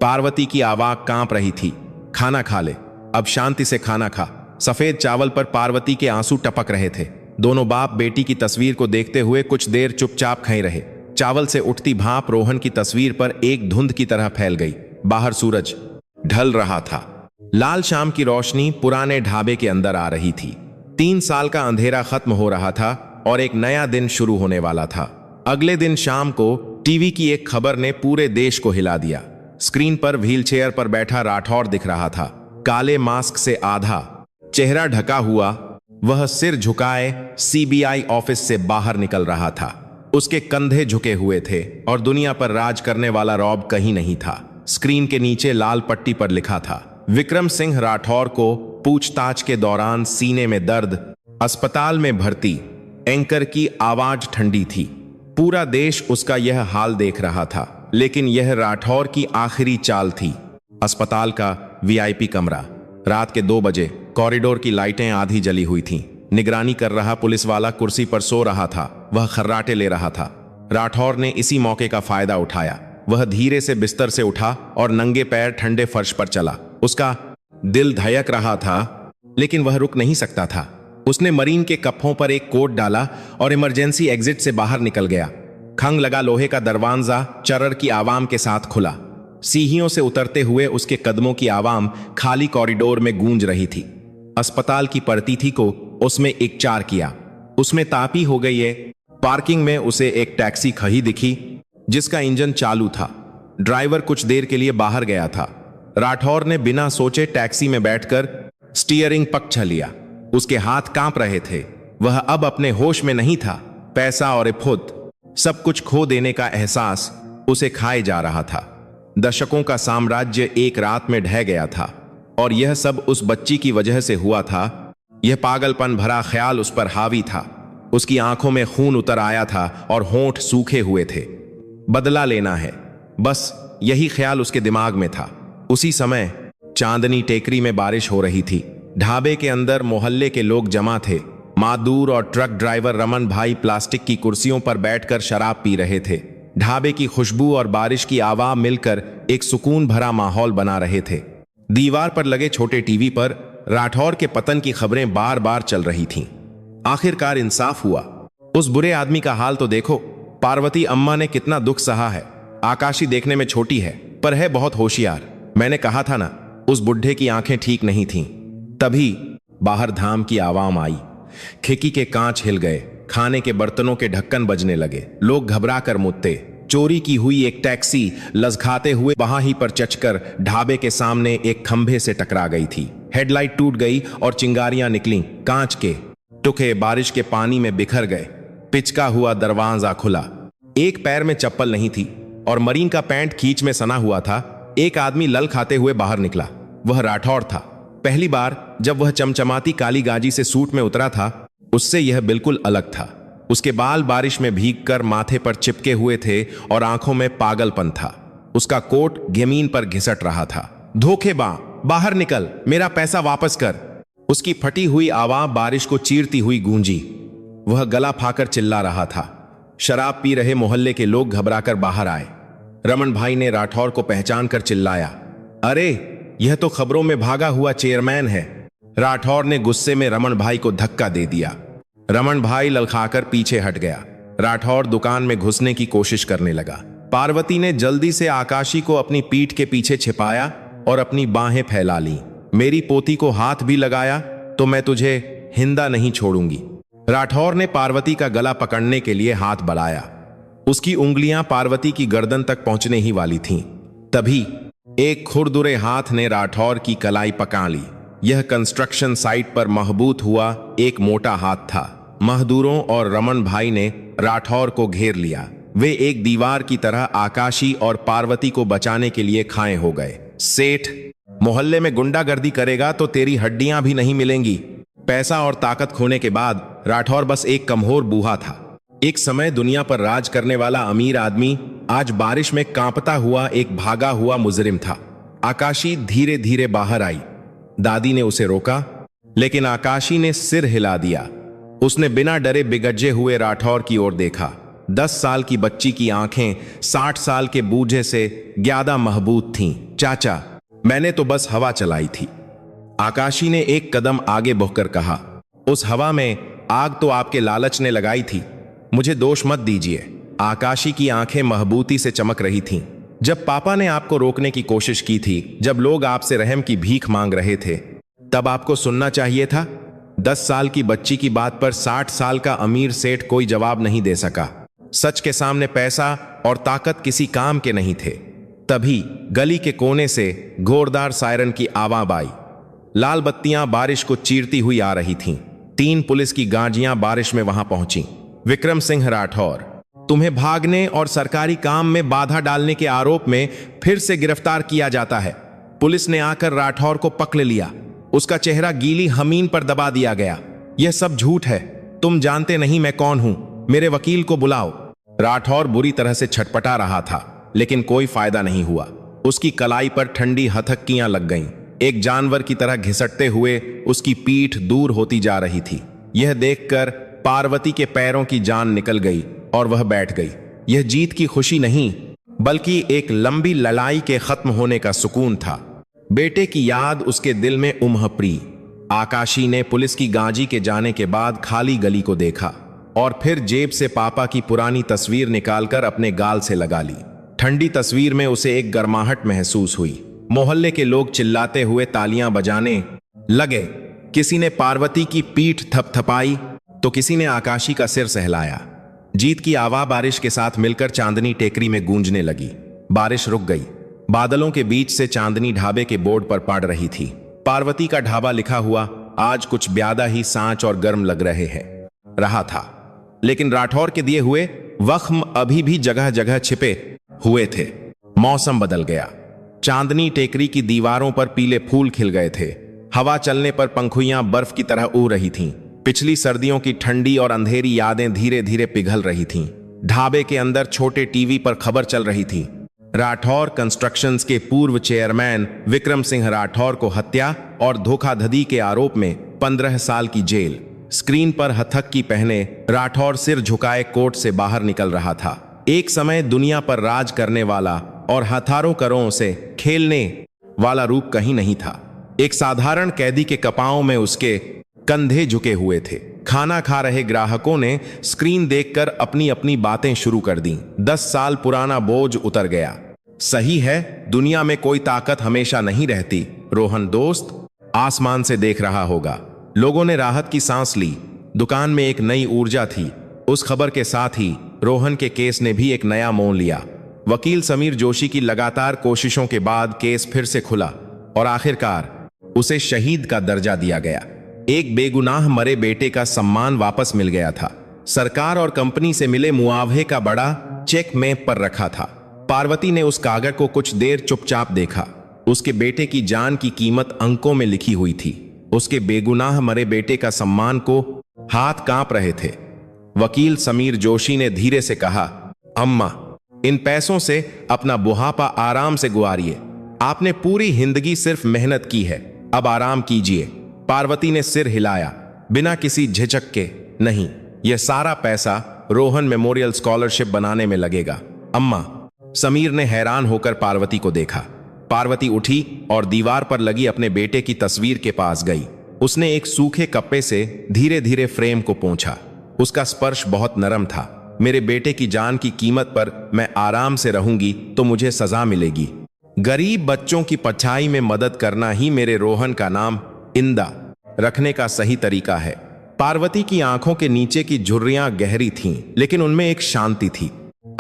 पार्वती की आवाज कांप रही थी। खाना खा ले। अब शांति से खाना खा। सफेद चावल पर पार्वती के आंसू टपक रहे थे। दोनों बाप बेटी की तस्वीर को देखते हुए कुछ देर चुपचाप खए रहे। चावल से उठती भाप रोहन की तस्वीर पर एक धुंध की तरह फैल गई। बाहर सूरज ढल रहा था। लाल शाम की रोशनी पुराने ढाबे के अंदर आ रही थी। 3 साल का अंधेरा खत्म हो रहा था और एक नया दिन शुरू होने वाला था। अगले दिन शाम को टीवी की एक खबर ने पूरे देश को हिला दिया। स्क्रीन पर व्हीलचेयर पर बैठा राठौर दिख रहा था। काले मास्क से आधा चेहरा ढका हुआ वह सिर झुकाए सीबीआई ऑफिस से बाहर निकल रहा था। उसके कंधे झुके हुए थे और दुनिया पर राज करने वाला रॉब कहीं नहीं था। स्क्रीन के नीचे लाल पट्टी पर लिखा था, विक्रम सिंह राठौर को पूछताछ के दौरान सीने में दर्द, अस्पताल में भर्ती। एंकर की आवाज ठंडी थी। पूरा देश उसका यह हाल देख रहा था, लेकिन यह राठौर की आखिरी चाल थी। अस्पताल का वीआईपी कमरा। रात के 2 बजे कॉरिडोर की लाइटें आधी जली हुई थीं। निगरानी कर रहा पुलिस वाला कुर्सी पर सो रहा था। वह खर्राटे ले रहा था। राठौर ने इसी मौके का फायदा उठाया। वह धीरे से बिस्तर से उठा और नंगे पैर ठंडे फर्श पर चला। उसका दिल धड़क रहा था, लेकिन वह रुक नहीं सकता था। उसने मरीन के कप्पों पर एक कोट डाला और इमरजेंसी एग्जिट से बाहर निकल गया। खंग लगा लोहे का दरवाजा चरर की आवाम के साथ खुला। सीढ़ियों से उतरते हुए उसके कदमों की आवाम खाली कॉरिडोर में गूंज रही थी। अस्पताल की परतीथी को उसमें एक चार किया। उसमें तापी हो गई है। पार्किंग में उसे एक टैक्सी खड़ी दिखी जिसका इंजन चालू था। ड्राइवर कुछ देर के लिए बाहर गया था। राठौर ने बिना सोचे टैक्सी में बैठकर स्टीयरिंग पकड़ लिया। उसके हाथ कांप रहे थे। वह अब अपने होश में नहीं था। पैसा और इफ्फत, सब कुछ खो देने का एहसास उसे खाए जा रहा था। दशकों का साम्राज्य एक रात में ढह गया था और यह सब उस बच्ची की वजह से हुआ था। यह पागलपन भरा ख्याल उस पर हावी था। उसकी आंखों में खून उतर आया था और होंठ सूखे हुए थे। बदला लेना है, बस यही ख्याल उसके दिमाग में था। उसी समय चांदनी टेकरी में बारिश हो रही थी। ढाबे के अंदर मोहल्ले के लोग जमा थे। मादूर और ट्रक ड्राइवर रमन भाई प्लास्टिक की कुर्सियों पर बैठकर शराब पी रहे थे। ढाबे की खुशबू और बारिश की आवाज मिलकर एक सुकून भरा माहौल बना रहे थे। दीवार पर लगे छोटे टीवी पर राठौर के पतन की खबरें बार बार चल रही थीं। आखिरकार इंसाफ हुआ। उस बुरे आदमी का हाल तो देखो। पार्वती अम्मा ने कितना दुख सहा है। आकाशी देखने में छोटी है पर है बहुत होशियार। मैंने कहा था ना, उस बुढ़े की आंखें ठीक नहीं थीं। तभी बाहर धाम की आवाम आई। खिड़की के कांच हिल गए। खाने के बर्तनों के ढक्कन बजने लगे। लोग घबरा कर मुद्दे। चोरी की हुई एक टैक्सी लसखाते हुए वहां ही पर चचकर ढाबे के सामने एक खंभे से टकरा गई थी। हेडलाइट टूट गई और चिंगारियां निकलीं। कांच के टुकड़े बारिश के पानी में बिखर गए। पिचका हुआ दरवाजा खुला। एक पैर में चप्पल नहीं थी और मरीन का पैंट खींच में सना हुआ था। एक आदमी लल खाते हुए बाहर निकला। वह राठौर था। पहली बार जब वह चमचमाती काली गाजी से सूट में उतरा था, उससे यह बिल्कुल अलग था। उसके बाल बारिश में भीगकर माथे पर चिपके हुए थे और आंखों में पागलपन था। उसका कोट जमीन पर घिसट रहा था। धोखेबाज, बाहर निकल, मेरा पैसा वापस कर। उसकी फटी हुई आवाज बारिश को चीरती हुई गूंजी। वह गला फाकर चिल्ला रहा था। शराब पी रहे मोहल्ले के लोग घबराकर बाहर आए। रमन भाई ने राठौर को पहचान कर चिल्लाया, अरे यह तो खबरों में भागा हुआ चेयरमैन है। राठौर ने गुस्से में रमन भाई को धक्का दे दिया। रमन भाई ललखाकर पीछे हट गया। राठौर दुकान में घुसने की कोशिश करने लगा। पार्वती ने जल्दी से आकाशी को अपनी पीठ के पीछे छिपाया और अपनी बाहें फैला ली। मेरी पोती को हाथ भी लगाया तो मैं तुझे हिंदा नहीं छोड़ूंगी। राठौर ने पार्वती का गला पकड़ने के लिए हाथ बढ़ाया। उसकी उंगलियां पार्वती की गर्दन तक पहुंचने ही वाली थीं। तभी एक खुरदुरे हाथ ने राठौर की कलाई पकड़ ली। यह कंस्ट्रक्शन साइट पर महबूत हुआ एक मोटा हाथ था। महदूरों और रमन भाई ने राठौर को घेर लिया। वे एक दीवार की तरह आकाशी और पार्वती को बचाने के लिए खाए हो गए। सेठ, मोहल्ले में गुंडागर्दी करेगा तो तेरी हड्डियां भी नहीं मिलेंगी। पैसा और ताकत खोने के बाद राठौर बस एक कमजोर बूहा था। एक समय दुनिया पर राज करने वाला अमीर आदमी आज बारिश में कांपता हुआ एक भागा हुआ मुजरिम था। आकाशी धीरे धीरे बाहर आई। दादी ने उसे रोका, लेकिन आकाशी ने सिर हिला दिया। उसने बिना डरे बिगड़े हुए राठौर की ओर देखा। 10 साल की बच्ची की आंखें 60 साल के बूढ़े से ज्यादा महबूब थीं। चाचा, मैंने तो बस हवा चलाई थी। आकाशी ने एक कदम आगे बढ़कर कहा। उस हवा में आग तो आपके लालच ने लगाई थी, मुझे दोष मत दीजिए। आकाशी की आंखें महबूती से चमक रही थीं। जब पापा ने आपको रोकने की कोशिश की थी, जब लोग आपसे रहम की भीख मांग रहे थे, तब आपको सुनना चाहिए था। 10 साल की बच्ची की बात पर 60 साल का अमीर सेठ कोई जवाब नहीं दे सका। सच के सामने पैसा और ताकत किसी काम के नहीं थे। तभी गली के कोने से घोरदार सायरन की आवाज आई। लाल बत्तियां बारिश को चीरती हुई आ रही थीं। 3 पुलिस की गाड़ियां बारिश में वहां पहुंची। विक्रम सिंह राठौर, तुम्हें भागने और सरकारी काम में बाधा डालने के आरोप में फिर से गिरफ्तार किया जाता है। पुलिस ने आकर राठौर को पकड़ लिया। उसका चेहरा गीली जमीन पर दबा दिया गया। यह सब झूठ है, तुम जानते नहीं मैं कौन हूं। मेरे वकील को बुलाओ। राठौर बुरी तरह से छटपटा रहा था, लेकिन कोई फायदा नहीं हुआ। उसकी कलाई पर ठंडी हथक्कियां लग गईं। एक जानवर की तरह घिसटते हुए उसकी पीठ दूर होती जा रही थी। यह देखकर पार्वती के पैरों की जान निकल गई और वह बैठ गई। यह जीत की खुशी नहीं, बल्कि एक लंबी लड़ाई के खत्म होने का सुकून था। बेटे की याद उसके दिल में उमड़। आकाशी ने पुलिस की गाड़ी के जाने के बाद खाली गली को देखा और फिर जेब से पापा की पुरानी तस्वीर निकालकर अपने गाल से लगा ली। ठंडी तस्वीर में उसे एक गर्माहट महसूस हुई। मोहल्ले के लोग चिल्लाते हुए तालियां बजाने लगे। किसी ने पार्वती की पीठ थपथपाई तो किसी ने आकाशी का सिर सहलाया। जीत की आवाज बारिश के साथ मिलकर चांदनी टेकरी में गूंजने लगी। बारिश रुक गई। बादलों के बीच से चांदनी ढाबे के बोर्ड पर पड़ रही थी। पार्वती का ढाबा लिखा हुआ आज कुछ ज्यादा ही सांच और गर्म लग रहा था। लेकिन राठौर के दिए हुए वख्म अभी भी जगह जगह छिपे हुए थे। मौसम बदल गया। चांदनी टेकरी की दीवारों पर पीले फूल खिल गए थे। हवा चलने पर पंखुड़ियां बर्फ की तरह उड़ रही थीं। पिछली सर्दियों की ठंडी और अंधेरी यादें धीरे धीरे पिघल रही थीं। ढाबे के अंदर छोटे टीवी पर खबर चल रही थी। राठौर कंस्ट्रक्शंस के पूर्व चेयरमैन विक्रम सिंह राठौर को हत्या और धोखाधड़ी के आरोप में 15 साल की जेल। स्क्रीन पर हथक्की पहने राठौर सिर झुकाए कोर्ट से बाहर निकल रहा था। एक समय दुनिया पर राज करने वाला और हजारों करोड़ों से खेलने वाला रूप कहीं नहीं था। एक साधारण कैदी के कपाओं में उसके कंधे झुके हुए थे। खाना खा रहे ग्राहकों ने स्क्रीन देखकर अपनी अपनी बातें शुरू कर दी। 10 साल पुराना बोझ उतर गया। सही है, दुनिया में कोई ताकत हमेशा नहीं रहती। रोहन दोस्त आसमान से देख रहा होगा। लोगों ने राहत की सांस ली। दुकान में एक नई ऊर्जा थी। उस खबर के साथ ही रोहन के केस ने भी एक नया मोड़ लिया। वकील समीर जोशी की लगातार कोशिशों के बाद केस फिर से खुला और आखिरकार उसे शहीद का दर्जा दिया गया। एक बेगुनाह मरे बेटे का सम्मान वापस मिल गया था। सरकार और कंपनी से मिले मुआवजे का बड़ा चेक मेज पर रखा था। पार्वती ने उस कागज को कुछ देर चुपचाप देखा। उसके बेटे की जान की कीमत अंकों में लिखी हुई थी। उसके बेगुनाह मरे बेटे का सम्मान को हाथ कांप रहे थे। वकील समीर जोशी ने धीरे से कहा, अम्मा, इन पैसों से अपना बुढ़ापा आराम से गुजारिए। आपने पूरी जिंदगी सिर्फ मेहनत की है, अब आराम कीजिए। पार्वती ने सिर हिलाया, बिना किसी झिझक के। नहीं, यह सारा पैसा रोहन मेमोरियल स्कॉलरशिप बनाने में लगेगा। अम्मा, समीर ने हैरान होकर पार्वती को देखा। पार्वती उठी और दीवार पर लगी अपने बेटे की तस्वीर के पास गई। उसने एक सूखे कपड़े से धीरे धीरे फ्रेम को पोंछा। उसका स्पर्श बहुत नरम था। मेरे बेटे की जान की कीमत पर मैं आराम से रहूंगी तो मुझे सजा मिलेगी। गरीब बच्चों की पढ़ाई में मदद करना ही मेरे रोहन का नाम इंदा रखने का सही तरीका है। पार्वती की आंखों के नीचे की झुर्रियां गहरी थीं, लेकिन उनमें एक शांति थी।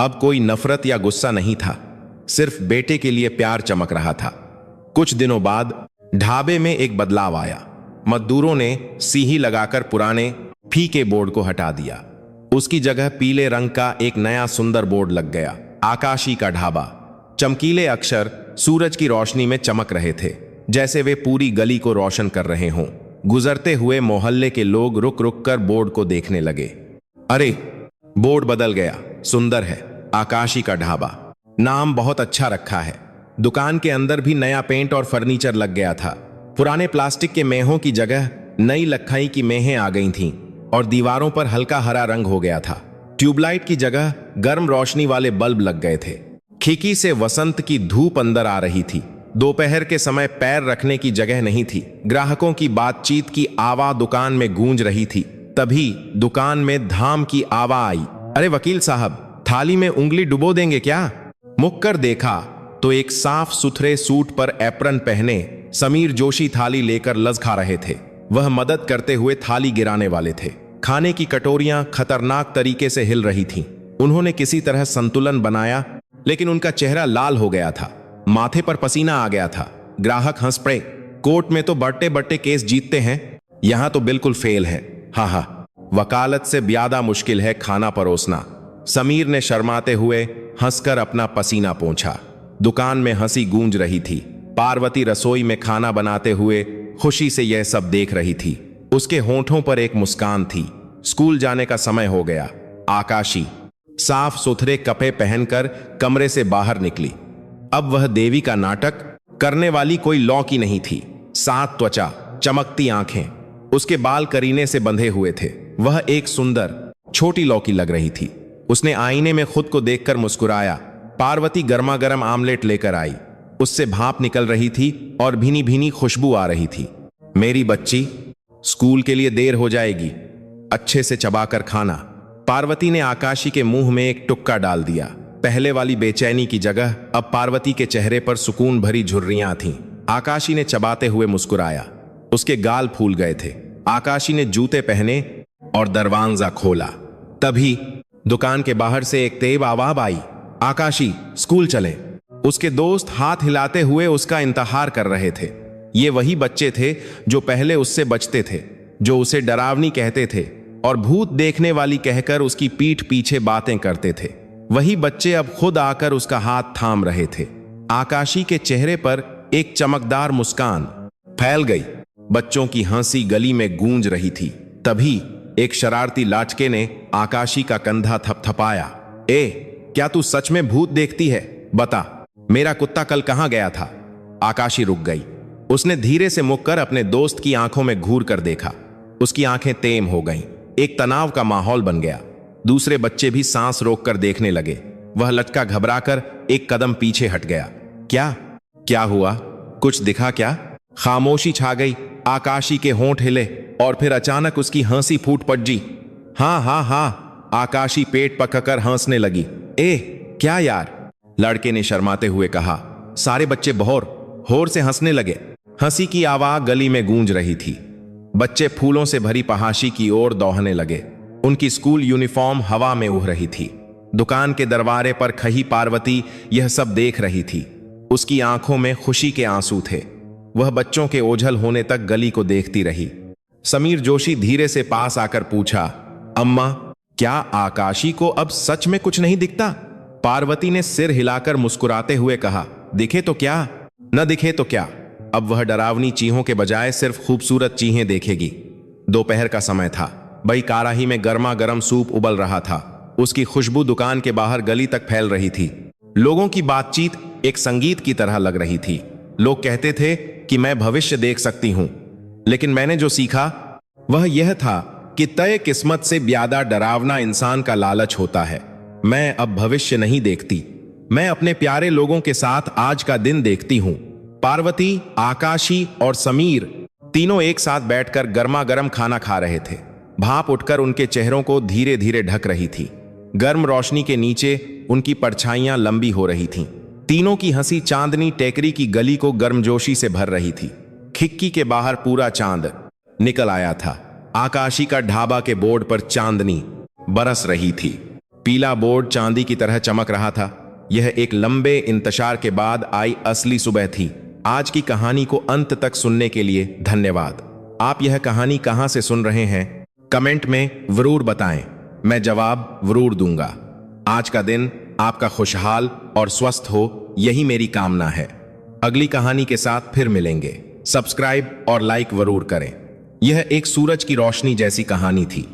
अब कोई नफरत या गुस्सा नहीं था, सिर्फ बेटे के लिए प्यार चमक रहा था। कुछ दिनों बाद ढाबे में एक बदलाव आया। मजदूरों ने सीही लगाकर पुराने फीके बोर्ड को हटा दिया। उसकी जगह पीले रंग का एक नया सुंदर बोर्ड लग गया, आकाशी का ढाबा। चमकीले अक्षर सूरज की रोशनी में चमक रहे थे, जैसे वे पूरी गली को रोशन कर रहे हों। गुजरते हुए मोहल्ले के लोग रुक रुक कर बोर्ड को देखने लगे। अरे, बोर्ड बदल गया, सुंदर है, आकाशी का ढाबा। नाम बहुत अच्छा रखा है। दुकान के अंदर भी नया पेंट और फर्नीचर लग गया था। पुराने प्लास्टिक के मेहों की जगह नई लखाई की मेहें आ गई थीं और दीवारों पर हल्का हरा रंग हो गया था। ट्यूबलाइट की जगह गर्म रोशनी वाले बल्ब लग गए थे। खिड़की से वसंत की धूप अंदर आ रही थी। दोपहर के समय पैर रखने की जगह नहीं थी। ग्राहकों की बातचीत की आवाज दुकान में गूंज रही थी। तभी दुकान में धाम की आवाज आई। अरे वकील साहब, थाली में उंगली डुबो देंगे क्या? मुक्कर देखा तो एक साफ सुथरे सूट पर एप्रन पहने समीर जोशी थाली लेकर लज खा रहे थे। वह मदद करते हुए थाली गिराने वाले थे। खाने की कटोरियां खतरनाक तरीके से हिल रही थीं। उन्होंने किसी तरह संतुलन बनाया, लेकिन उनका चेहरा लाल हो गया था। माथे पर पसीना आ गया था। ग्राहक हंस पड़े। कोर्ट में तो बट्टे बट्टे केस जीतते हैं, यहां तो बिल्कुल फेल है। हा हा, वकालत से ज्यादा मुश्किल है खाना परोसना। समीर ने शर्माते हुए हंसकर अपना पसीना पोंछा। दुकान में हंसी गूंज रही थी। पार्वती रसोई में खाना बनाते हुए खुशी से यह सब देख रही थी। उसके होंठों पर एक मुस्कान थी। स्कूल जाने का समय हो गया। आकाशी साफ सुथरे कपड़े पहनकर कमरे से बाहर निकली। अब वह देवी का नाटक करने वाली कोई लौ की नहीं थी। सात त्वचा, चमकती आंखें, उसके बाल करीने से बंधे हुए थे। वह एक सुंदर छोटी लौकी लग रही थी। उसने आईने में खुद को देखकर मुस्कुराया। पार्वती गर्मा गर्म आमलेट लेकर आई। उससे भाप निकल रही थी और भीनी भीनी खुशबू आ रही थी। मेरी बच्ची, स्कूल के लिए देर हो जाएगी, अच्छे से चबाकर खाना। पार्वती ने आकाशी के मुंह में एक टुक्का डाल दिया। पहले वाली बेचैनी की जगह अब पार्वती के चेहरे पर सुकून भरी झुर्रियां थीं। आकाशी ने चबाते हुए मुस्कुराया। उसके गाल फूल गए थे। आकाशी ने जूते पहने और दरवाजा खोला। तभी दुकान के बाहर से एक तेज आवाज आई, आकाशी, स्कूल चले। उसके दोस्त हाथ हिलाते हुए उसका इंतजार कर रहे थे। ये वही बच्चे थे जो पहले उससे बचते थे, जो उसे डरावनी कहते थे और भूत देखने वाली कहकर उसकी पीठ पीछे बातें करते थे। वही बच्चे अब खुद आकर उसका हाथ थाम रहे थे। आकाशी के चेहरे पर एक चमकदार मुस्कान फैल गई। बच्चों की हंसी गली में गूंज रही थी। तभी एक शरारती लाचके ने आकाशी का कंधा थपथपाया। ए, क्या तू सच में भूत देखती है? बता, मेरा कुत्ता कल कहां गया था? आकाशी रुक गई। उसने धीरे से मुड़कर अपने दोस्त की आंखों में घूर कर देखा। उसकी आंखें तेम हो गईं। एक तनाव का माहौल बन गया। दूसरे बच्चे भी सांस रोककर देखने लगे। वह लटका घबराकर एक कदम पीछे हट गया। क्या हुआ? कुछ दिखा क्या? खामोशी छा गई। आकाशी के होंठ हिले और फिर अचानक उसकी हंसी फूट पड़ी। हाँ, आकाशी पेट पककर हंसने लगी। ए, क्या यार? लड़के ने शर्माते हुए कहा। सारे बच्चे होर से हंसने लगे। हंसी की आवाज गली में गूंज रही थी। बच्चे फूलों से भरी पहाशी की ओर दौड़ने लगे। उनकी स्कूल यूनिफॉर्म हवा में उड़ रही थी। दुकान के दरवाजे पर खड़ी पार्वती यह सब देख रही थी। उसकी आंखों में खुशी के आंसू थे। वह बच्चों के ओझल होने तक गली को देखती रही। समीर जोशी धीरे से पास आकर पूछा, अम्मा, क्या आकाशी को अब सच में कुछ नहीं दिखता? पार्वती ने सिर हिलाकर मुस्कुराते हुए कहा, दिखे तो क्या, न दिखे तो क्या। अब वह डरावनी चीहों के बजाय सिर्फ खूबसूरत चीहें देखेगी। दोपहर का समय था। बड़ी कड़ाही में गर्मा गर्म सूप उबल रहा था। उसकी खुशबू दुकान के बाहर गली तक फैल रही थी। लोगों की बातचीत एक संगीत की तरह लग रही थी। लोग कहते थे कि मैं भविष्य देख सकती हूं, लेकिन मैंने जो सीखा वह यह था कि तय किस्मत से ज्यादा डरावना इंसान का लालच होता है। मैं अब भविष्य नहीं देखती, मैं अपने प्यारे लोगों के साथ आज का दिन देखती हूं। पार्वती, आकाशी और समीर तीनों एक साथ बैठकर गर्मा गर्म खाना खा रहे थे। भाप उठकर उनके चेहरों को धीरे धीरे ढक रही थी। गर्म रोशनी के नीचे उनकी परछाइयां लंबी हो रही थीं। तीनों की हंसी चांदनी टेकरी की गली को गर्मजोशी से भर रही थी। खिड़की के बाहर पूरा चांद निकल आया था। आकाशी का ढाबा के बोर्ड पर चांदनी बरस रही थी। पीला बोर्ड चांदी की तरह चमक रहा था। यह एक लंबे इंतजार के बाद आई असली सुबह थी। आज की कहानी को अंत तक सुनने के लिए धन्यवाद। आप यह कहानी कहां से सुन रहे हैं, कमेंट में जरूर बताएं। मैं जवाब जरूर दूंगा। आज का दिन आपका खुशहाल और स्वस्थ हो, यही मेरी कामना है। अगली कहानी के साथ फिर मिलेंगे। सब्सक्राइब और लाइक जरूर करें। यह एक सूरज की रोशनी जैसी कहानी थी।